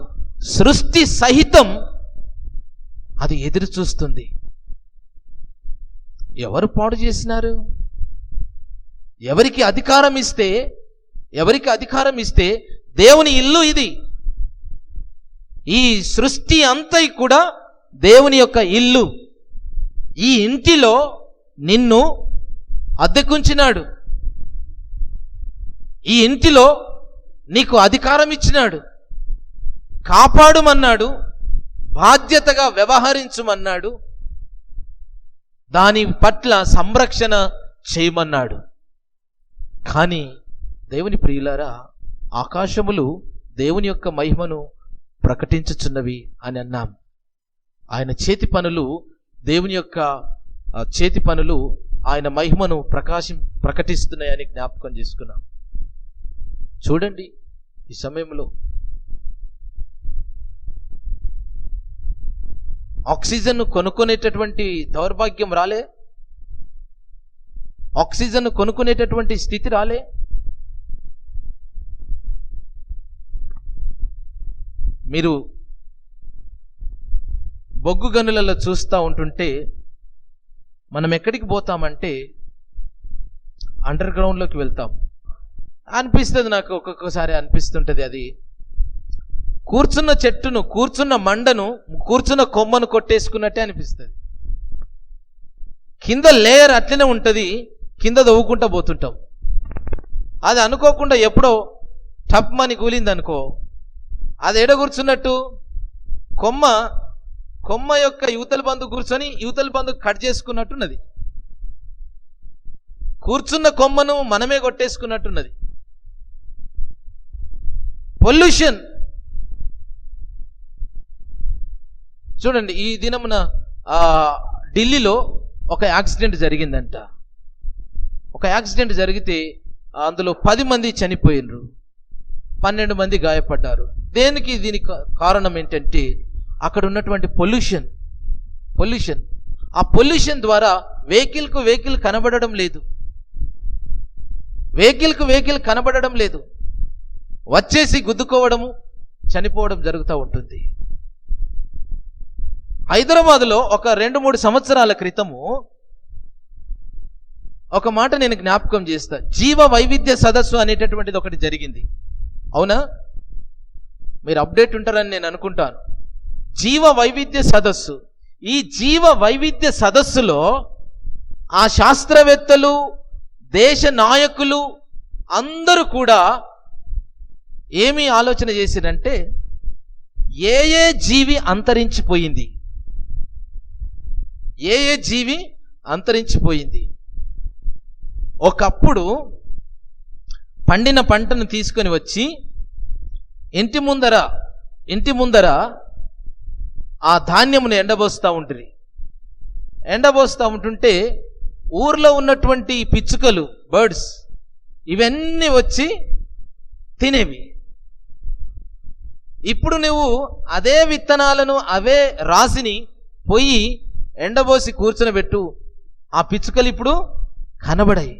సృష్టి సహితం అది ఎదురు చూస్తుంది. ఎవరు పాడు చేసినారు? ఎవరికి అధికారం ఇస్తే దేవుని ఇల్లు ఇది. ఈ సృష్టి అంతా కూడా దేవుని యొక్క ఇల్లు. ఈ ఇంటిలో నిన్ను అద్దెకుంచినాడు, ఈ ఇంటిలో నీకు అధికారం ఇచ్చినాడు, కాపాడుమన్నాడు, బాధ్యతగా వ్యవహరించుమన్నాడు, దాని పట్ల సంరక్షణ చేయమన్నాడు. కానీ దేవుని ప్రియులారా, ఆకాశములు దేవుని యొక్క మహిమను ప్రకటించుచున్నవి అని అన్నాం. ఆయన చేతి పనులు, దేవుని యొక్క చేతి పనులు ఆయన మహిమను ప్రకటిస్తున్నాయని జ్ఞాపకం చేసుకున్నాం. చూడండి, ఈ సమయంలో ఆక్సిజన్ కొనుక్కునేటటువంటి దౌర్భాగ్యం రాలే, ఆక్సిజన్ కొనుక్కునేటటువంటి స్థితి రాలే. మీరు బొగ్గు గనులలో చూస్తూ ఉంటుంటే మనం ఎక్కడికి పోతామంటే అండర్ గ్రౌండ్లోకి వెళ్తాం. అనిపిస్తుంది, నాకు ఒక్కొక్కసారి అనిపిస్తుంటుంది, అది కూర్చున్న చెట్టును, కూర్చున్న మండను, కూర్చున్న కొమ్మను కొట్టేసుకున్నట్టే అనిపిస్తుంది. కింద లేయర్ అట్లనే ఉంటుంది, కింద దవ్వుకుంటా పోతుంటాం. అది అనుకోకుండా ఎప్పుడో టప్మని కూలింది అనుకో, అది ఎడ కూర్చున్నట్టు కొమ్మ యొక్క యువతల బంధు కూర్చొని యువతల బంధు కట్ చేసుకున్నట్టున్నది. కూర్చున్న కొమ్మను మనమే కొట్టేసుకున్నట్టున్నది. పొల్యూషన్ చూడండి, ఈ దినమున ఢిల్లీలో ఒక యాక్సిడెంట్ జరిగిందంట. ఒక యాక్సిడెంట్ జరిగితే అందులో 10 మంది చనిపోయినరు, 12 మంది గాయపడ్డారు. దీనికి కారణం ఏంటంటే అక్కడ ఉన్నటువంటి పొల్యూషన్. ఆ పొల్యూషన్ ద్వారా వెహికల్ కనబడడం లేదు. వెహికల్ కనబడడం లేదు, వచ్చేసి గుద్దుకోవడము, చనిపోవడం జరుగుతూ ఉంటుంది. హైదరాబాద్లో ఒక 2-3 సంవత్సరాల క్రితము ఒక మాట నేను జ్ఞాపకం చేస్తా. జీవ వైవిధ్య సదస్సు అనేటటువంటిది ఒకటి జరిగింది. అవునా? మీరు అప్డేట్ ఉంటారని నేను అనుకుంటాను. జీవ వైవిధ్య సదస్సు. ఈ జీవ వైవిధ్య సదస్సులో ఆ శాస్త్రవేత్తలు, దేశ నాయకులు అందరూ కూడా ఏమి ఆలోచన చేసిరంటే, ఏ జీవి అంతరించిపోయింది, ఏ జీవి అంతరించిపోయింది. ఒకప్పుడు పండిన పంటను తీసుకొని వచ్చి ఇంటి ముందర ఆ ధాన్యమును ఎండబోస్తూ ఉంటుంటే ఊర్లో ఉన్నటువంటి పిచ్చుకలు, బర్డ్స్, ఇవన్నీ వచ్చి తినేవి. ఇప్పుడు నువ్వు అదే విత్తనాలను, అవే రాసిని పోయి ఎండబోసి కూర్చొనబెట్టు, ఆ పిచ్చుకలు ఇప్పుడు కనబడాయి.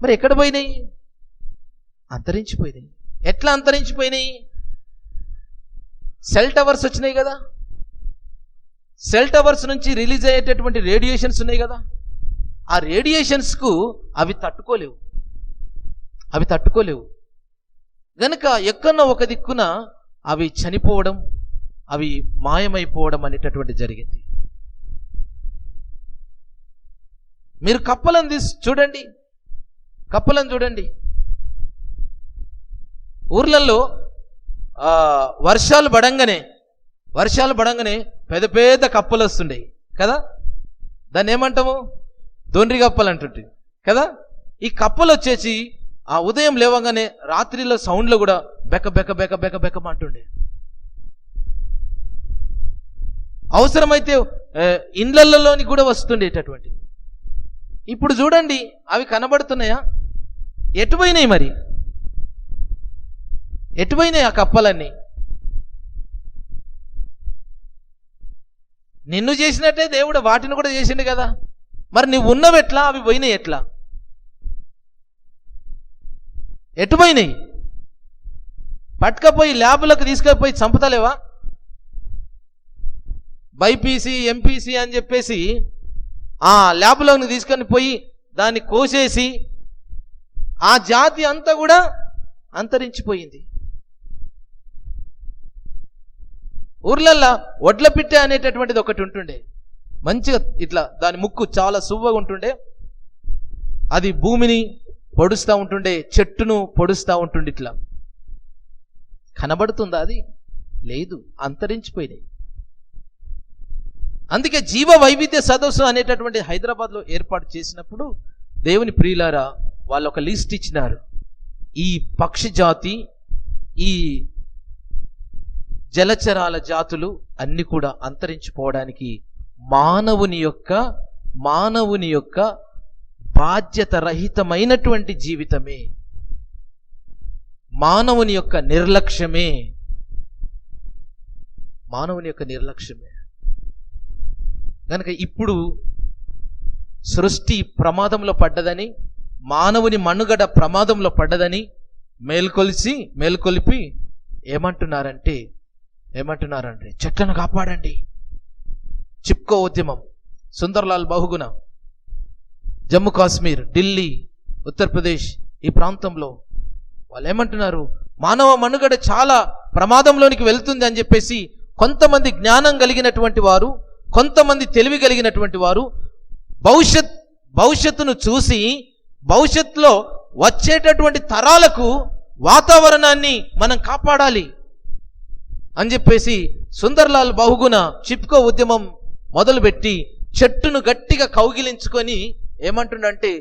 మరి ఎక్కడ పోయినాయి? అంతరించిపోయినాయి. ఎట్లా అంతరించిపోయినాయి? సెల్ టవర్స్ వచ్చినాయి కదా, సెల్ టవర్స్ నుంచి రిలీజ్ అయ్యేటటువంటి రేడియేషన్స్ ఉన్నాయి కదా, ఆ రేడియేషన్స్కు అవి తట్టుకోలేవు గనుక ఎక్కడో ఒక దిక్కున అవి చనిపోవడం, అవి మాయమైపోవడం అనేటటువంటి జరిగింది. మీరు కప్పలను చూడండి. ఊర్లలో వర్షాలు పడంగానే పెద్ద పెద్ద కప్పలు వస్తుండే కదా, దాన్ని ఏమంటాము? దొండ్రి కప్పలు అంటుంటే కదా. ఈ కప్పలు వచ్చేసి ఆ ఉదయం లేవగానే రాత్రిలో సౌండ్లో కూడా బెక్క అంటుండే. అవసరమైతే ఇండ్లలోని కూడా వస్తుండేటటువంటి. ఇప్పుడు చూడండి, అవి కనబడుతున్నాయా? ఎటుపోయినాయి? మరి ఎటుపోయినాయి ఆ కప్పలన్నీ? నిన్ను చేసినట్టే దేవుడు వాటిని కూడా చేసిండు కదా, మరి నువ్వు ఉన్నవి ఎట్లా? అవి పోయినాయి ఎట్లా? ఎటుపోయినాయి? పట్టుకపోయి ల్యాబ్లకు తీసుకుపోయి చంపుతలేవా? బైపీసీ, ఎంపీసీ అని చెప్పేసి ఆ ల్యాబ్లోకి తీసుకొని పోయి దాన్ని కోసేసి ఆ జాతి అంతా కూడా అంతరించిపోయింది. ఊర్లల్లో వడ్ల పిట్టె అనేటటువంటిది ఒకటి ఉంటుండే, మంచిగా ఇట్లా దాని ముక్కు చాలా సువ్వగా ఉంటుండే. అది భూమిని పొడుస్తూ ఉంటుండే, చెట్టును పొడుస్తూ ఉంటుండే. ఇట్లా కనబడుతుందా? అది లేదు, అంతరించిపోయినాయి. అందుకే జీవ వైవిధ్య సదస్సు అనేటటువంటి హైదరాబాద్లో ఏర్పాటు చేసినప్పుడు దేవుని ప్రియులారా, వాళ్ళు ఒక లిస్ట్ ఇచ్చినారు. ఈ పక్షి జాతి, ఈ జలచరాల జాతులు అన్ని కూడా అంతరించిపోవడానికి మానవుని యొక్క బాధ్యత రహితమైనటువంటి జీవితమే, మానవుని యొక్క నిర్లక్ష్యమే కనుక ఇప్పుడు సృష్టి ప్రమాదంలో పడ్డదని, మానవుని మనుగడ ప్రమాదంలో పడ్డదని మేల్కొల్పి ఏమంటున్నారంటే చెట్లను కాపాడండి. చిప్కో ఉద్యమం, సుందర్లాల్ బహుగుణ, జమ్మూ కాశ్మీర్, ఢిల్లీ, ఉత్తరప్రదేశ్ ఈ ప్రాంతంలో వాళ్ళు ఏమంటున్నారు, మానవ మనుగడ చాలా ప్రమాదంలోనికి వెళ్తుంది అని చెప్పేసి కొంతమంది జ్ఞానం కలిగినటువంటి వారు, కొంతమంది తెలివి కలిగినటువంటి వారు భవిష్యత్తును చూసి భవిష్యత్తులో వచ్చేటటువంటి తరాలకు వాతావరణాన్ని మనం కాపాడాలి అని చెప్పేసి సుందర్లాల్ బహుగుణ చిప్కో ఉద్యమం మొదలుపెట్టి చెట్టును గట్టిగా కౌగిలించుకొని ఏమంటుండంటే,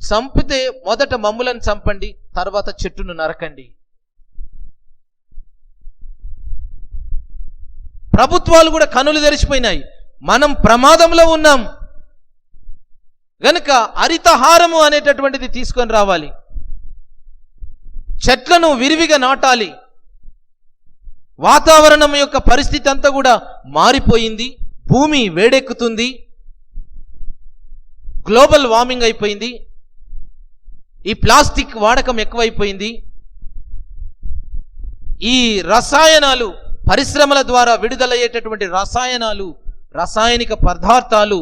చంపితే మొదట మమ్ములను చంపండి, తర్వాత చెట్టును నరకండి. ప్రభుత్వాలు కూడా కనులు తెరిచిపోయినాయి, మనం ప్రమాదంలో ఉన్నాం గనుక హరితహారము అనేటటువంటిది తీసుకొని రావాలి, చెట్లను విరివిగా నాటాలి. వాతావరణం యొక్క పరిస్థితి అంతా కూడా మారిపోయింది, భూమి వేడెక్కుతుంది, గ్లోబల్ వార్మింగ్ అయిపోయింది, ఈ ప్లాస్టిక్ వాడకం ఎక్కువైపోయింది, ఈ రసాయనాలు పరిశ్రమల ద్వారా విడుదలయ్యేటటువంటి రాసాయనిక పదార్థాలు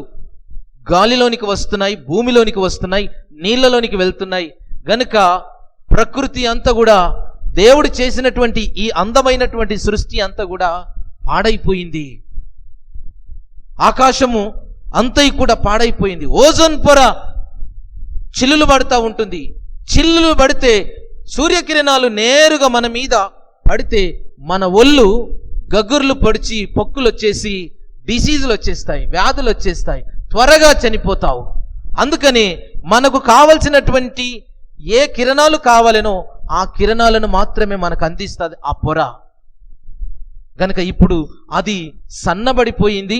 గాలిలోనికి వస్తున్నాయి, భూమిలోనికి వస్తున్నాయి, నీళ్ళలోనికి వెళ్తున్నాయి. గనుక ప్రకృతి అంతా కూడా, దేవుడు చేసినటువంటి ఈ అందమైనటువంటి సృష్టి అంతా కూడా పాడైపోయింది. ఆకాశము అంతయి కూడా పాడైపోయింది. ఓజోన్ పొర చిల్లులు పడుతూ ఉంటుంది. చిల్లులు పడితే సూర్యకిరణాలు నేరుగా మన మీద పడితే మన ఒళ్ళు గగుర్లు పొడిచి పొక్కులు వచ్చేసి డిసీజులు వచ్చేస్తాయి, వ్యాధులు వచ్చేస్తాయి, త్వరగా చనిపోతావు. అందుకని మనకు కావలసినటువంటి ఏ కిరణాలు కావాలనో ఆ కిరణాలను మాత్రమే మనకు అందిస్తుంది ఆ పొర. గనక ఇప్పుడు అది సన్నబడిపోయింది,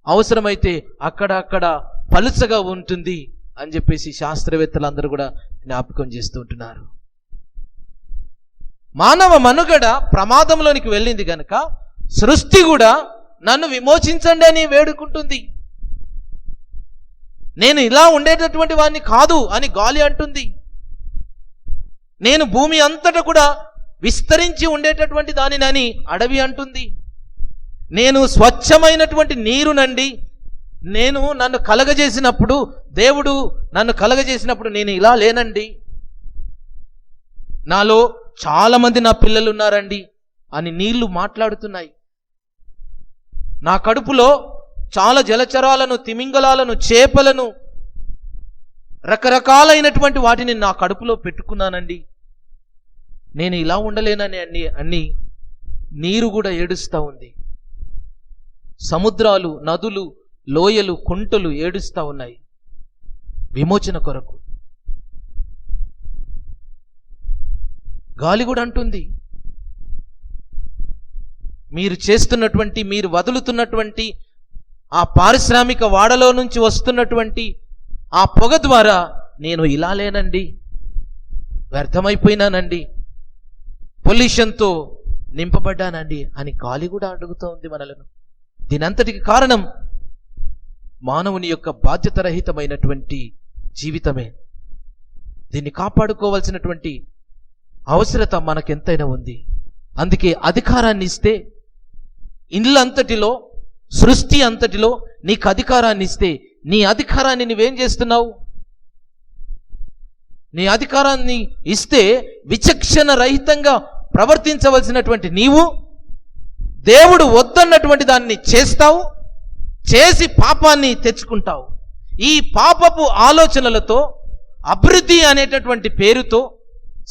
అవసరమైతే అక్కడక్కడ పలుచగా ఉంటుంది అని చెప్పేసి శాస్త్రవేత్తలందరూ కూడా జ్ఞాపకం చేస్తూ ఉంటున్నారు. మానవ మనుగడ ప్రమాదంలోనికి వెళ్ళింది గనక సృష్టి కూడా నన్ను విమోచించండి అని వేడుకుంటుంది. నేను ఇలా ఉండేటటువంటి వాడిని కాదు అని గాలి అంటుంది. నేను భూమి అంతటా కూడా విస్తరించి ఉండేటటువంటి దానినని అడవి అంటుంది. నేను స్వచ్ఛమైనటువంటి నీరునండి, నన్ను కలగజేసినప్పుడు, దేవుడు నన్ను కలగజేసినప్పుడు నేను ఇలా లేనండి, నాలో చాలా మంది నా పిల్లలు ఉన్నారండి అని నీళ్లు మాట్లాడుతున్నాయి. నా కడుపులో చాలా జలచరాలను, తిమింగలాలను, చేపలను, రకరకాలైనటువంటి వాటిని నా కడుపులో పెట్టుకున్నానండి, నేను ఇలా ఉండలేనని అన్ని నీరు కూడా ఏడుస్తూ ఉంది. సముద్రాలు, నదులు, లోయలు, కుంటలు ఏడుస్తూ ఉన్నాయి విమోచన కొరకు. గాలి కూడా అంటుంది, మీరు వదులుతున్నటువంటి ఆ పారిశ్రామిక వాడలో నుంచి వస్తున్నటువంటి ఆ పొగ ద్వారా నేను ఇలా లేనండి, వ్యర్థమైపోయినానండి, పొల్యూషన్తో నింపబడ్డానండి అని గాలి కూడా అడుగుతూ ఉంది మనలను. దీనంతటికి కారణం మానవుని యొక్క బాధ్యతరహితమైనటువంటి జీవితమే. దీన్ని కాపాడుకోవాల్సినటువంటి అవసరత మనకెంతైనా ఉంది. అందుకే అధికారాన్ని ఇస్తే, ఇల్లంతటిలో, సృష్టి అంతటిలో నీకు అధికారాన్ని ఇస్తే, నీ అధికారాన్ని నువ్వేం చేస్తున్నావు? నీ అధికారాన్ని ఇస్తే విచక్షణ రహితంగా ప్రవర్తించవలసినటువంటి నీవు దేవుడు వద్దన్నటువంటి దాన్ని చేస్తావు, చేసి పాపాన్ని తెచ్చుకుంటావు. ఈ పాపపు ఆలోచనలతో, అభివృద్ధి అనేటటువంటి పేరుతో,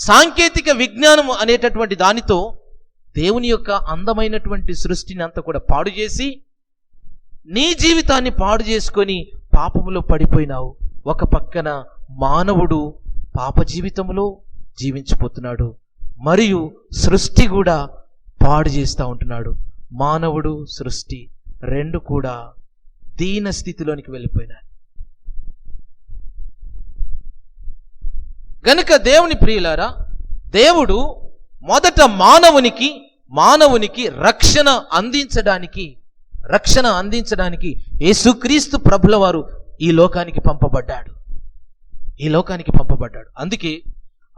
సాంకేతిక విజ్ఞానం అనేటటువంటి దానితో దేవుని యొక్క అందమైనటువంటి సృష్టిని అంతా కూడా పాడు చేసి నీ జీవితాన్ని పాడు చేసుకొని పాపములో పడిపోయినావు. ఒక పక్కన మానవుడు పాప జీవితంలో జీవించిపోతున్నాడు, మరియు సృష్టి కూడా పాడు చేస్తూ ఉంటున్నాడు. మానవుడు, సృష్టి రెండు కూడా దీన స్థితిలోనికి వెళ్ళిపోయినాయి. గనుక దేవుని ప్రియులారా, దేవుడు మొదట మానవునికి రక్షణ అందించడానికి యేసుక్రీస్తు ప్రభుల వారు ఈ లోకానికి పంపబడ్డాడు. అందుకే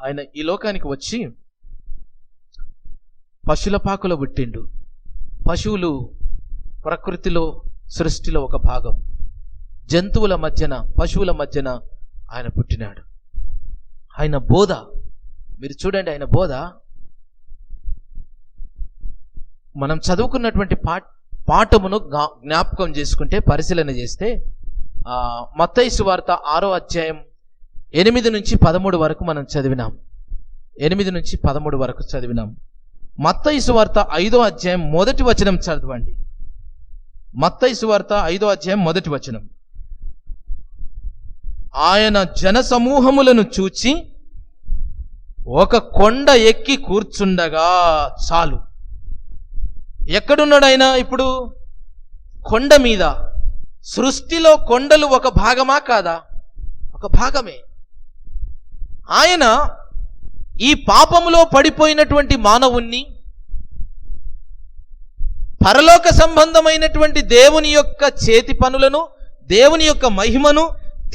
ఆయన ఈ లోకానికి వచ్చి పశువుల పాకలో పుట్టిండు. పశువులు ప్రకృతిలో, సృష్టిలో ఒక భాగం. జంతువుల మధ్యన, పశువుల మధ్యన ఆయన పుట్టినాడు. ఆయన బోధ మీరు చూడండి, ఆయన బోధ మనం చదువుకున్నటువంటి పాఠమును జ్ఞాపకం చేసుకుంటే, పరిశీలన చేస్తే మత్తయి సువార్త 6వ అధ్యాయం 8 నుంచి 13 వరకు మనం చదివినాం. 8 నుంచి 13 వరకు చదివినాం. మత్తయి సువార్త 5వ అధ్యాయం 1వ వచనం చదవండి. మత్తయి సువార్త 5వ అధ్యాయం 1వ వచనం. ఆయన జన సమూహములను చూచి ఒక కొండ ఎక్కి కూర్చుండగా చాలు. ఎక్కడున్నాడు ఆయన ఇప్పుడు? కొండ మీద. సృష్టిలో కొండలు ఒక భాగమా కాదా? ఒక భాగమే. ఆయన ఈ పాపములో పడిపోయినటువంటి మానవుణ్ణి, పరలోక సంబంధమైనటువంటి దేవుని యొక్క చేతి పనులను, దేవుని యొక్క మహిమను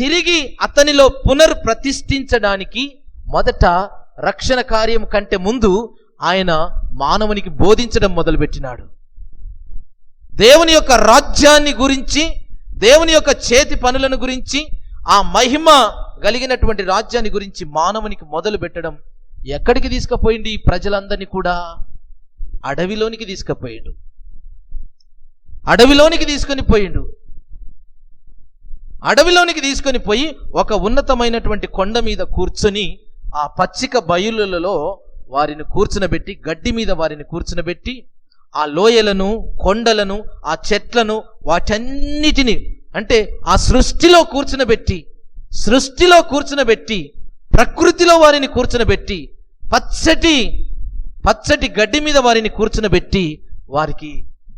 తిరిగి అతనిలో పునర్ప్రతిష్ఠించడానికి మొదట రక్షణ కార్యం కంటే ముందు ఆయన మానవునికి బోధించడం మొదలుపెట్టినాడు. దేవుని యొక్క రాజ్యాన్ని గురించి, దేవుని యొక్క చేతి పనులను గురించి, ఆ మహిమ కలిగినటువంటి రాజ్యాన్ని గురించి మానవునికి మొదలు పెట్టడం ఎక్కడికి తీసుకుపోయింది? ఈ ప్రజలందరినీ కూడా అడవిలోనికి తీసుకుపోయిండు. అడవిలోనికి తీసుకొని పోయిండు. అడవిలోనికి తీసుకొని పోయి ఒక ఉన్నతమైనటువంటి కొండ మీద కూర్చొని, ఆ పచ్చిక బయలులలో వారిని కూర్చునబెట్టి, గడ్డి మీద వారిని కూర్చునబెట్టి, ఆ లోయలను, కొండలను, ఆ చెట్లను, వాటన్నిటిని, అంటే ఆ సృష్టిలో కూర్చునబెట్టి, ప్రకృతిలో వారిని కూర్చునబెట్టి, పచ్చటి గడ్డి మీద వారిని కూర్చునబెట్టి, వారికి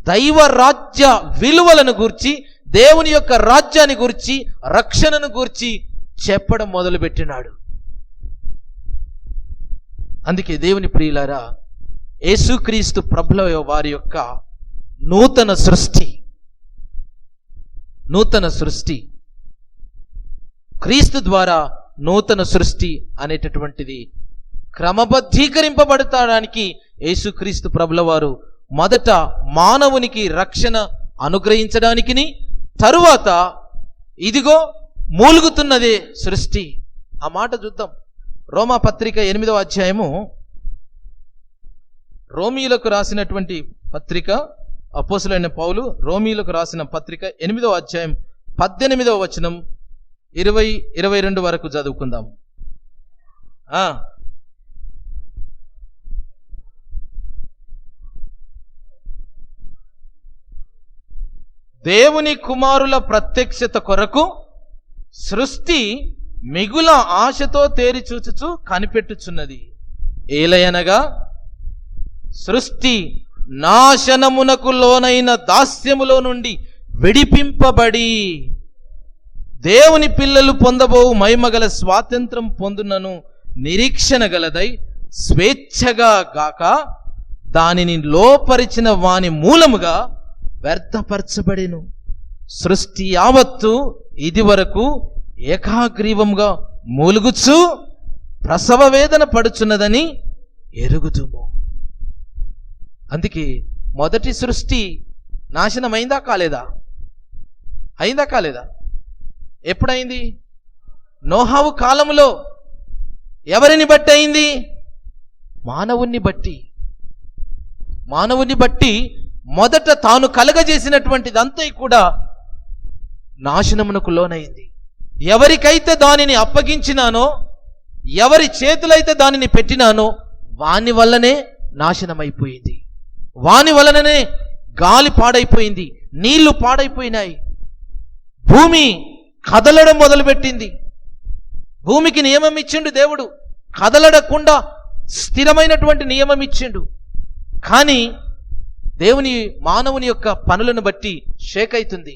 దైవ రాజ్య విలువలను గూర్చి, దేవుని యొక్క రాజ్యాన్ని గూర్చి, రక్షణను గూర్చి చెప్పడం మొదలుపెట్టినాడు. అందుకే దేవుని ప్రియులారా, యేసుక్రీస్తు ప్రభుల వారి యొక్క నూతన సృష్టి, క్రీస్తు ద్వారా నూతన సృష్టి అనేటటువంటిది క్రమబద్ధీకరింపబడటానికి యేసుక్రీస్తు ప్రభుల వారు మొదట మానవునికి రక్షణ అనుగ్రహించడానికి, తరువాత ఇదిగో మూలుగుతున్నదే సృష్టి. ఆ మాట చూద్దాం. రోమా పత్రిక 8వ అధ్యాయము, రోమీయులకు రాసినటువంటి పత్రిక, అపోస్తులైన పౌలు రోమీయులకు రాసిన పత్రిక 8వ అధ్యాయం 18వ వచనం 20-22 వరకు చదువుకుందాం. దేవుని కుమారుల ప్రత్యక్షత కొరకు సృష్టి మిగుల ఆశతో తేరి చూచుచు కనిపెట్టుచున్నది. ఏలయనగా సృష్టి నాశనమునకు లోనైన దాస్యములో నుండి విడిపింపబడి దేవుని పిల్లలు పొందబోవు మహిమగల స్వాతంత్రం పొందునను నిరీక్షణ గలదై స్వేచ్ఛగా గాక దానిని లోపరిచిన వాని మూలముగా వ్యర్థపరచబడెను. సృష్టి యావత్తు ఇది వరకు ఏకాగ్రీవంగా మూలుగుచు ప్రసవ వేదన పడుచున్నదని ఎరుగుదుము. అందుకే మొదటి సృష్టి నాశనమైందా కాలేదా? అయిందా కాలేదా? ఎప్పుడైంది? నోహావు కాలంలో. ఎవరిని బట్టి అయింది? మానవుణ్ణి బట్టి మొదట తాను కలగజేసినటువంటిదంతా కూడా నాశనమునకు లోనైంది. ఎవరికైతే దానిని అప్పగించినానో, ఎవరి చేతులైతే దానిని పెట్టినానో వాని వల్లనే నాశనమైపోయింది. వాని వలననే గాలి పాడైపోయింది, నీళ్లు పాడైపోయినాయి, భూమి కదలడం మొదలుపెట్టింది. భూమికి నియమం ఇచ్చిండు దేవుడు, కదలడకుండా స్థిరమైనటువంటి నియమం ఇచ్చిండు. కానీ మానవుని యొక్క పనులను బట్టి షేక్ అవుతుంది,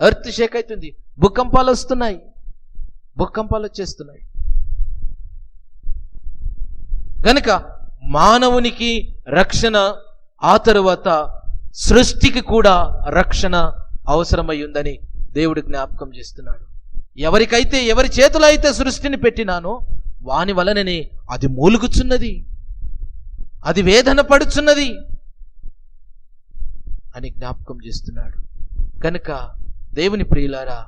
ఎర్త్ షేక్ అవుతుంది, భూకంపాలు వచ్చేస్తున్నాయి. గనుక మానవునికి రక్షణ, ఆ తరువాత సృష్టికి కూడా రక్షణ అవసరమై ఉందని దేవుడు జ్ఞాపకం చేస్తున్నాడు. ఎవరి చేతులు అయితే సృష్టిని పెట్టినానో వాని వలననే అది మూలుగుచున్నది. అది వేదన పడుచున్నది అని జ్ఞాపకం చేస్తున్నాడు. కనుక దేవుని ప్రియులారా,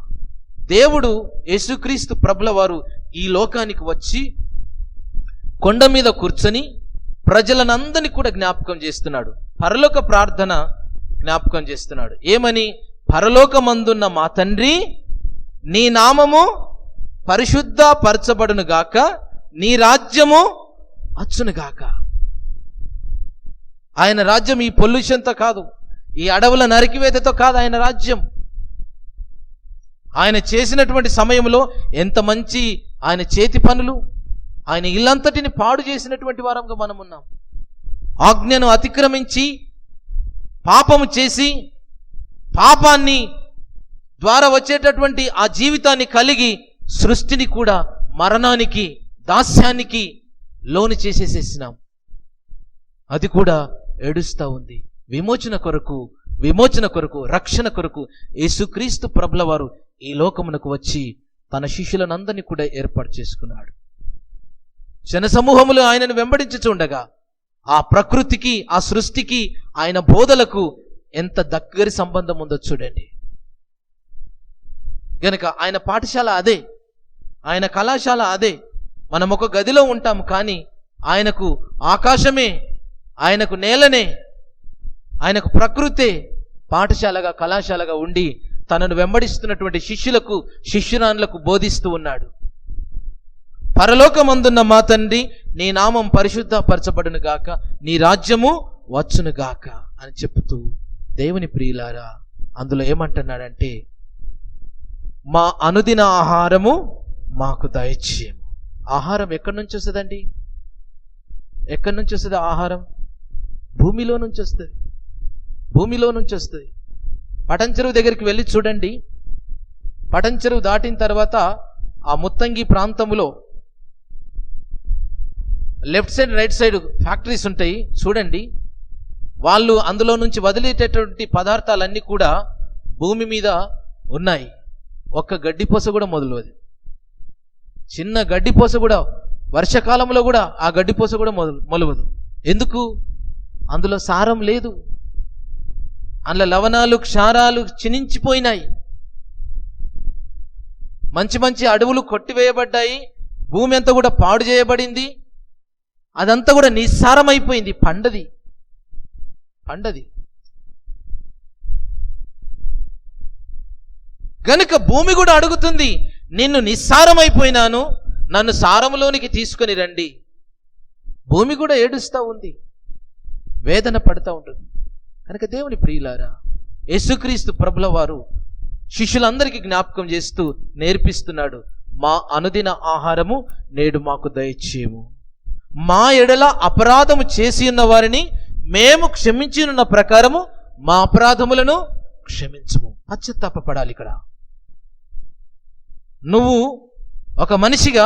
దేవుడు యేసుక్రీస్తు ప్రభుల వారు ఈ లోకానికి వచ్చి కొండ మీద కూర్చొని ప్రజలనందరినీ కూడా జ్ఞాపకం చేస్తున్నాడు. పరలోక ప్రార్థన జ్ఞాపకం చేస్తున్నాడు. ఏమని? పరలోకమందున్న మా తండ్రి, నీ నామము పరిశుద్ధ పరచబడును గాక, నీ రాజ్యము వచ్చును గాక. ఆయన రాజ్యం ఈ పొల్యూషన్తో కాదు, ఈ అడవుల నరికివేతతో కాదు. ఆయన రాజ్యం ఆయన చేసినటువంటి సమయంలో ఎంత మంచి ఆయన చేతి పనులు, ఆయన ఇల్లంతటిని పాడు చేసినటువంటి వారంగా మనం ఉన్నాం. ఆజ్ఞను అతిక్రమించి పాపము చేసి పాపాన్ని ద్వారా వచ్చేటటువంటి ఆ జీవితాన్ని కలిగి సృష్టిని కూడా మరణానికి, దాస్యానికి లోను చేసేసేసినాం. అది కూడా ఏడుస్తూ ఉంది. విమోచన కొరకు రక్షణ కొరకు యేసుక్రీస్తు ప్రభుల వారు ఈ లోకమునకు వచ్చి తన శిష్యులనందరినీ కూడా ఏర్పాటు చేసుకున్నాడు. జనసమూహములు ఆయనను వెంబడించుచుండగా ఆ ప్రకృతికి, ఆ సృష్టికి, ఆయన బోధలకు ఎంత దగ్గరి సంబంధం ఉందో చూడండి. గనుక ఆయన పాఠశాల అదే, ఆయన కళాశాల అదే. మనం ఒక గదిలో ఉంటాం, కానీ ఆయనకు ఆకాశమే, ఆయనకు నేలనే, ఆయనకు ప్రకృతే పాఠశాలగా, కళాశాలగా ఉండి తనను వెంబడిస్తున్నటువంటి శిష్యులకు, శిష్యురాన్లకు బోధిస్తూ ఉన్నాడు. పరలోకమందున్న మా తండ్రి, నీ నామం పరిశుద్ధ పరచబడును గాక, నీ రాజ్యము వచ్చును గాక అని చెప్తూ, దేవుని ప్రియులారా, అందులో ఏమంటున్నాడంటే, మా అనుదిన ఆహారము మాకు దయచేయము. ఆహారం ఎక్కడి నుంచి వస్తుందండి? ఎక్కడి నుంచి వస్తుంది ఆహారం? భూమిలో నుంచి వస్తుంది. భూమిలో నుంచి వస్తుంది. పటంచెరువు దగ్గరికి వెళ్ళి చూడండి. పటంచెరువు దాటిన తర్వాత ఆ ముత్తంగి ప్రాంతంలో left side, right side factories ఉంటాయి చూడండి. వాళ్ళు అందులో నుంచి వదిలేటటువంటి పదార్థాలన్నీ కూడా భూమి మీద ఉన్నాయి. ఒక్క గడ్డిపోస కూడా మొదలవదు. చిన్న గడ్డిపోస కూడా, వర్షాకాలంలో కూడా ఆ గడ్డిపోస కూడా మొలవదు. ఎందుకు? అందులో సారం లేదు. అందులో లవణాలు, క్షారాలు క్షీణించిపోయినాయి. మంచి మంచి అడవులు కొట్టివేయబడ్డాయి. భూమి అంతా కూడా పాడు చేయబడింది. అదంతా కూడా నిస్సారమైపోయింది. పండది. గనుక భూమి కూడా అడుగుతుంది, నిన్ను నిస్సారమైపోయినాను, నన్ను సారములోనికి తీసుకొని రండి. భూమి కూడా ఏడుస్తూ ఉంది, వేదన పడుతూ ఉంటుంది. కనుక దేవుని ప్రియులారా, యేసుక్రీస్తు ప్రభుల వారు శిష్యులందరికీ జ్ఞాపకం చేస్తూ నేర్పిస్తున్నాడు, మా అనుదిన ఆహారము నేడు మాకు దయచేయము. మా ఎడల అపరాధము చేసి ఉన్న వారిని మేము క్షమించినున్న ప్రకారము మా అపరాధములను క్షమించము. పశ్చాత్తాపపడాలి. ఇక్కడ నువ్వు ఒక మనిషిగా,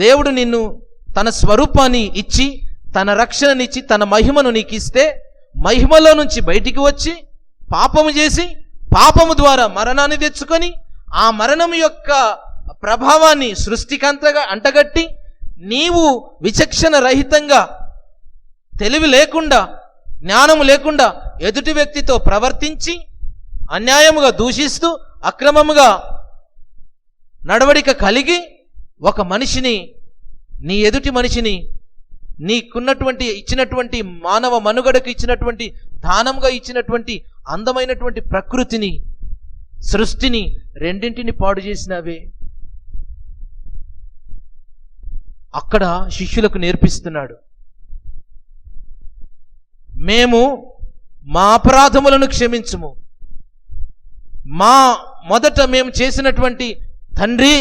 దేవుడు నిన్ను తన స్వరూపాన్ని ఇచ్చి, తన రక్షణనిచ్చి, తన మహిమను నీకు ఇస్తే, మహిమలో నుంచి బయటికి వచ్చి పాపము చేసి, పాపము ద్వారా మరణాన్ని తెచ్చుకొని, ఆ మరణం యొక్క ప్రభావాన్ని సృష్టికంతగా అంటగట్టి, నీవు విచక్షణ రహితంగా, తెలివి లేకుండా, జ్ఞానము లేకుండా ఎదుటి వ్యక్తితో ప్రవర్తించి, అన్యాయముగా దూషిస్తూ, అక్రమముగా నడవడిక కలిగి, ఒక మనిషిని, నీ ఎదుటి మనిషిని, నీకున్నటువంటి ఇచ్చినటువంటి మానవ మనుగడకు ఇచ్చినటువంటి దానంగా ఇచ్చినటువంటి అందమైనటువంటి ప్రకృతిని, సృష్టిని, రెండింటిని పాడు చేసినవే. అక్కడ శిష్యులకు నేర్పిస్తున్నాడు, మేము మా అపరాధములను క్షమించుము. మొదట మేము చేసినటువంటి, తండ్రి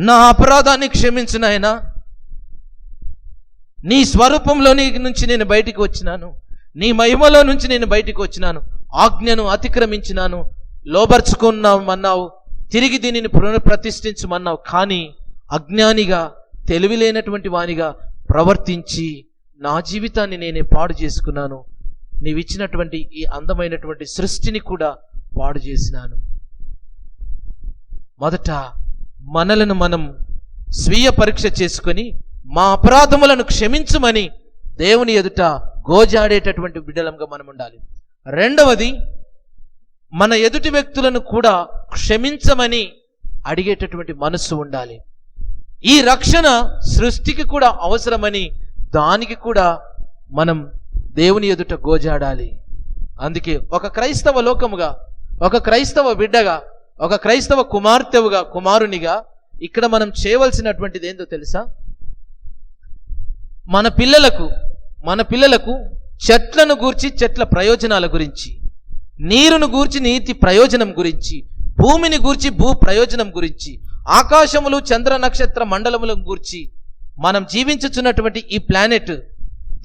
నా అపరాధాన్ని క్షమించు నాయనా, నీ స్వరూపంలో నుంచి నేను బయటికి వచ్చినాను, నీ మహిమలో నుంచి నేను బయటికి వచ్చినాను, ఆజ్ఞను అతిక్రమించినాను, లోబర్చుకున్నామన్నావు, తిరిగి దీనిని పునఃప్రతిష్ఠించమన్నావు. కానీ అజ్ఞానిగా, తెలివి లేనటువంటి వానిగా ప్రవర్తించి నా జీవితాన్ని నేనే పాడు చేసుకున్నాను. నీవిచ్చినటువంటి ఈ అందమైనటువంటి సృష్టిని కూడా పాడు చేసినాను. మొదట మనలను మనం స్వీయ పరీక్ష చేసుకొని మా అపరాధములను క్షమించుమని దేవుని ఎదుట గోజాడేటటువంటి బిడ్డలంగా మనం ఉండాలి. రెండవది, మన ఎదుటి వ్యక్తులను కూడా క్షమించమని అడిగేటటువంటి మనస్సు ఉండాలి. ఈ రక్షణ సృష్టికి కూడా అవసరమని దానికి కూడా మనం దేవుని ఎదుట గోజాడాలి. అందుకే ఒక క్రైస్తవ లోకముగా, ఒక క్రైస్తవ బిడ్డగా, ఒక క్రైస్తవ కుమార్తెవుగా, కుమారునిగా ఇక్కడ మనం చేయవలసినటువంటిది ఏందో తెలుసా? మన పిల్లలకు చెట్లను గూర్చి చెట్ల ప్రయోజనాల గురించి, నీరును గూర్చి నీటి ప్రయోజనం గురించి, భూమిని గూర్చి భూ ప్రయోజనం గురించి, ఆకాశములు చంద్ర నక్షత్ర మండలముల గూర్చి, మనం జీవించుచున్నటువంటి ఈ ప్లానెట్,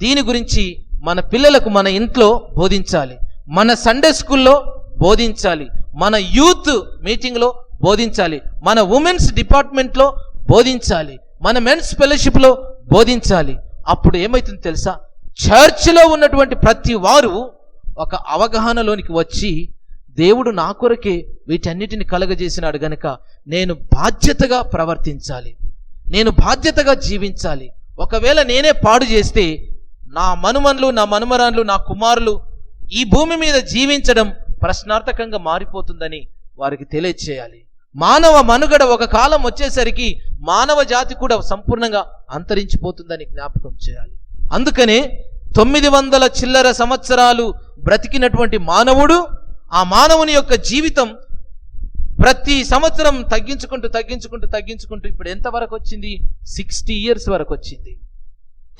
దీని గురించి మన పిల్లలకు మన ఇంట్లో బోధించాలి, మన సండే స్కూల్లో బోధించాలి, మన యూత్ మీటింగ్లో బోధించాలి, మన ఉమెన్స్ డిపార్ట్మెంట్లో బోధించాలి, మన మెన్స్ ఫెలోషిప్లో బోధించాలి. అప్పుడు ఏమైతుంది తెలుసా? చర్చిలో ఉన్నటువంటి ప్రతి వారు ఒక అవగాహనలోనికి వచ్చి, దేవుడు నా కొరకే వీటన్నిటిని కలగజేసినాడు గనుక నేను బాధ్యతగా ప్రవర్తించాలి, నేను బాధ్యతగా జీవించాలి. ఒకవేళ నేనే పాడు చేస్తే నా మనుమన్లు, నా మనుమరాన్లు, నా కుమారులు ఈ భూమి మీద జీవించడం ప్రశ్నార్థకంగా మారిపోతుందని వారికి తెలియచేయాలి. మానవ మనుగడ ఒక కాలం వచ్చేసరికి మానవ జాతి కూడా సంపూర్ణంగా అంతరించిపోతుందని జ్ఞాపకం చేయాలి. అందుకనే 900 చిల్లర సంవత్సరాలు బ్రతికినటువంటి మానవుడు, ఆ మానవుని యొక్క జీవితం ప్రతి సంవత్సరం తగ్గించుకుంటూ ఇప్పుడు ఎంత వరకు వచ్చింది? 60 years వరకు వచ్చింది.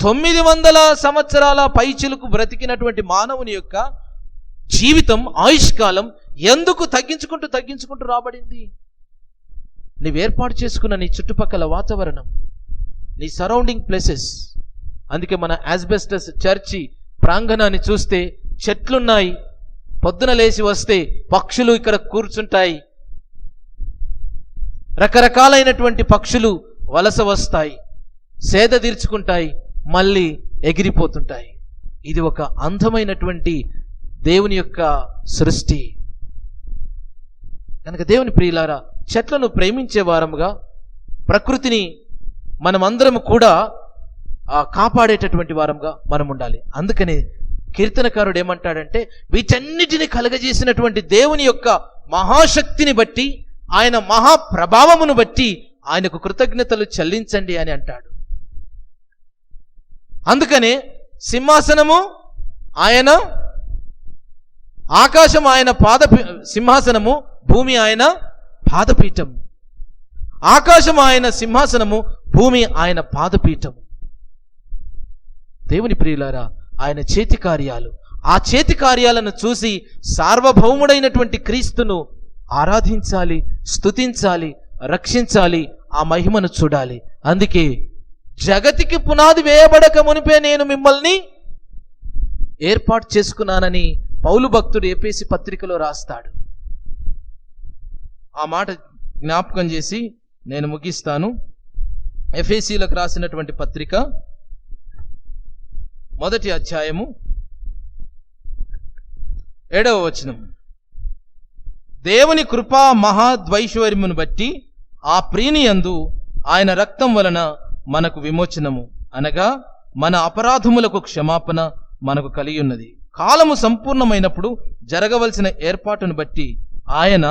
900 సంవత్సరాల పైచిలుకు బ్రతికినటువంటి మానవుని యొక్క జీవితం, ఆయుష్కాలం ఎందుకు తగ్గించుకుంటూ రాబడింది? నీవు ఏర్పాటు చేసుకున్న నీ చుట్టుపక్కల వాతావరణం, నీ సరౌండింగ్ ప్లేసెస్. అందుకే మన యాస్బెస్టస్ చర్చి ప్రాంగణాన్ని చూస్తే చెట్లున్నాయి, పొద్దున లేచి వస్తే పక్షులు ఇక్కడ కూర్చుంటాయి, రకరకాలైనటువంటి పక్షులు వలస వస్తాయి, సేద తీర్చుకుంటాయి, మళ్ళీ ఎగిరిపోతుంటాయి. ఇది ఒక అందమైనటువంటి దేవుని యొక్క సృష్టి. కనుక దేవుని ప్రియులారా, చెట్లను ప్రేమించే వారముగా, ప్రకృతిని మనమందరం కూడా కాపాడేటటువంటి వారంగా మనం ఉండాలి. అందుకని కీర్తనకారుడు ఏమంటాడంటే, వీటన్నిటిని కలగజేసినటువంటి దేవుని యొక్క మహాశక్తిని బట్టి, ఆయన మహాప్రభావమును బట్టి ఆయనకు కృతజ్ఞతలు చెల్లించండి అని అంటాడు. అందుకనే సింహాసనము ఆయన, ఆకాశం ఆయన సింహాసనము, భూమి ఆయన పాదపీఠం. ఆకాశం ఆయన సింహాసనము, భూమి ఆయన పాదపీఠము. దేవుని ప్రియులారా, ఆయన చేతి కార్యాలు, ఆ చేతి కార్యాలను చూసి సార్వభౌముడైనటువంటి క్రీస్తును ఆరాధించాలి, స్తుతించాలి, రక్షించాలి, ఆ మహిమను చూడాలి. అందుకే జగతికి పునాది వేయబడక మునిపే నేను మిమ్మల్ని ఏర్పాటు చేసుకున్నానని పౌలు భక్తుడు ఎఫెసీ పత్రికలో రాస్తాడు. ఆ మాట జ్ఞాపకం చేసి నేను ముగిస్తాను. ఎఫెసీలకు రాసినటువంటి పత్రిక 1వ అధ్యాయము 7వ వచనం. దేవుని కృపా మహాద్వైశ్వర్యమును బట్టి ఆ ప్రీనియందు ఆయన రక్తం వలన మనకు విమోచనము, అనగా మన అపరాధములకు క్షమాపణ మనకు కలిగి ఉన్నది. కాలము సంపూర్ణమైనప్పుడు జరగవలసిన ఏర్పాటును బట్టి ఆయన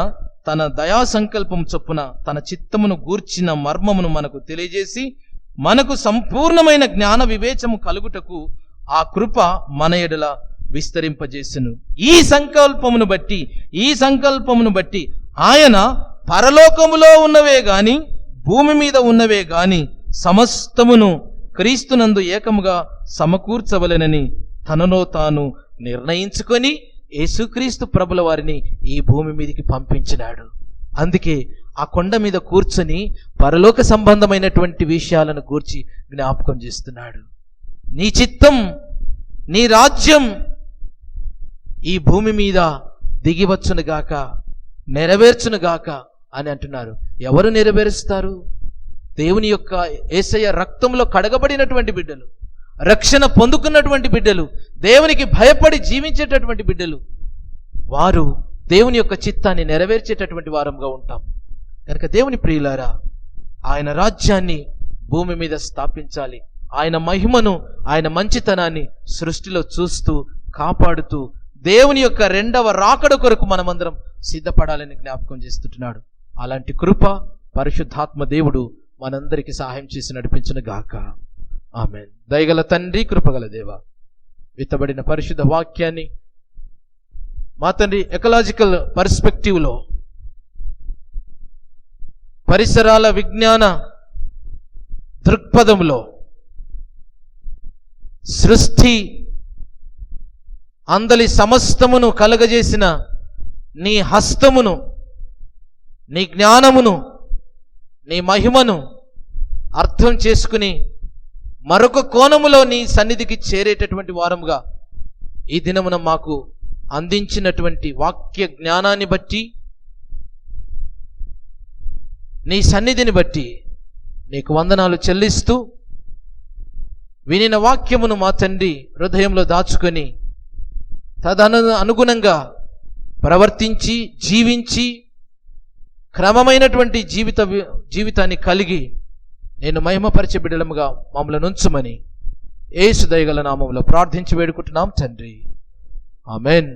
తన దయా సంకల్పం చొప్పున తన చిత్తమును గూర్చిన మర్మమును మనకు తెలియజేసి, మనకు సంపూర్ణమైన జ్ఞాన వివేచము కలుగుటకు ఆ కృప మన ఎడల విస్తరింపజేసెను. ఈ సంకల్పమును బట్టి ఆయన పరలోకములో ఉన్నవే గాని భూమి మీద ఉన్నవే గాని సమస్తమును క్రీస్తునందు ఏకముగా సమకూర్చవలెనని తనలో తాను నిర్ణయించుకొని యేసుక్రీస్తు ప్రభుల వారిని ఈ భూమి మీదకి పంపించినాడు. అందుకే ఆ కొండ మీద కూర్చొని పరలోక సంబంధమైనటువంటి విషయాలను గూర్చి జ్ఞాపకం చేస్తున్నాడు. నీ చిత్తం, నీ రాజ్యం ఈ భూమి మీద దిగివచ్చునుగాక, నెరవేర్చునుగాక అని అంటున్నారు. ఎవరు నెరవేరుస్తారు? దేవుని యొక్క యేసయ్య రక్తంలో కడగబడినటువంటి బిడ్డలు, రక్షణ పొందుకున్నటువంటి బిడ్డలు, దేవునికి భయపడి జీవించేటటువంటి బిడ్డలు, వారు దేవుని యొక్క చిత్తాన్ని నెరవేర్చేటటువంటి వారంగా ఉంటాం. కనుక దేవుని ప్రియులారా, ఆయన రాజ్యాన్ని భూమి మీద స్థాపించాలి. ఆయన మహిమను, ఆయన మంచితనాన్ని సృష్టిలో చూస్తూ కాపాడుతూ దేవుని యొక్క రెండవ రాకడ కొరకు మనమందరం సిద్ధపడాలని జ్ఞాపకం చేస్తుంటున్నాడు. అలాంటి కృప పరిశుద్ధాత్మ దేవుడు మనందరికీ సహాయం చేసి నడిపించును గాక. ఆమేన్. దయగల తండ్రి, కృపగల దేవ, విత్తబడిన పరిశుద్ధ వాక్యాన్ని మా తండ్రి ఎకలాజికల్ పర్స్పెక్టివ్లో, పరిసరాల విజ్ఞాన దృక్పథంలో, సృష్టి అందలి సమస్తమును కలగజేసిన నీ హస్తమును, నీ జ్ఞానమును, నీ మహిమను అర్థం చేసుకుని మరొక కోణములో నీ సన్నిధికి చేరేటటువంటి వారముగా ఈ దినమున మాకు అందించినటువంటి వాక్య జ్ఞానాన్ని బట్టి, నీ సన్నిధిని బట్టి నీకు వందనాలు చెల్లిస్తూ, వినిన వాక్యమును మా తండ్రి హృదయంలో దాచుకొని అనుగుణంగా ప్రవర్తించి జీవించి క్రమమైనటువంటి జీవితాన్ని కలిగి నేను మహిమపరిచే బిడ్డలముగా మమ్మల్ని ఉంచుమని యేసు దయగల నామములో ప్రార్థించి వేడుకుంటున్నాం తండ్రి. ఆమెన్.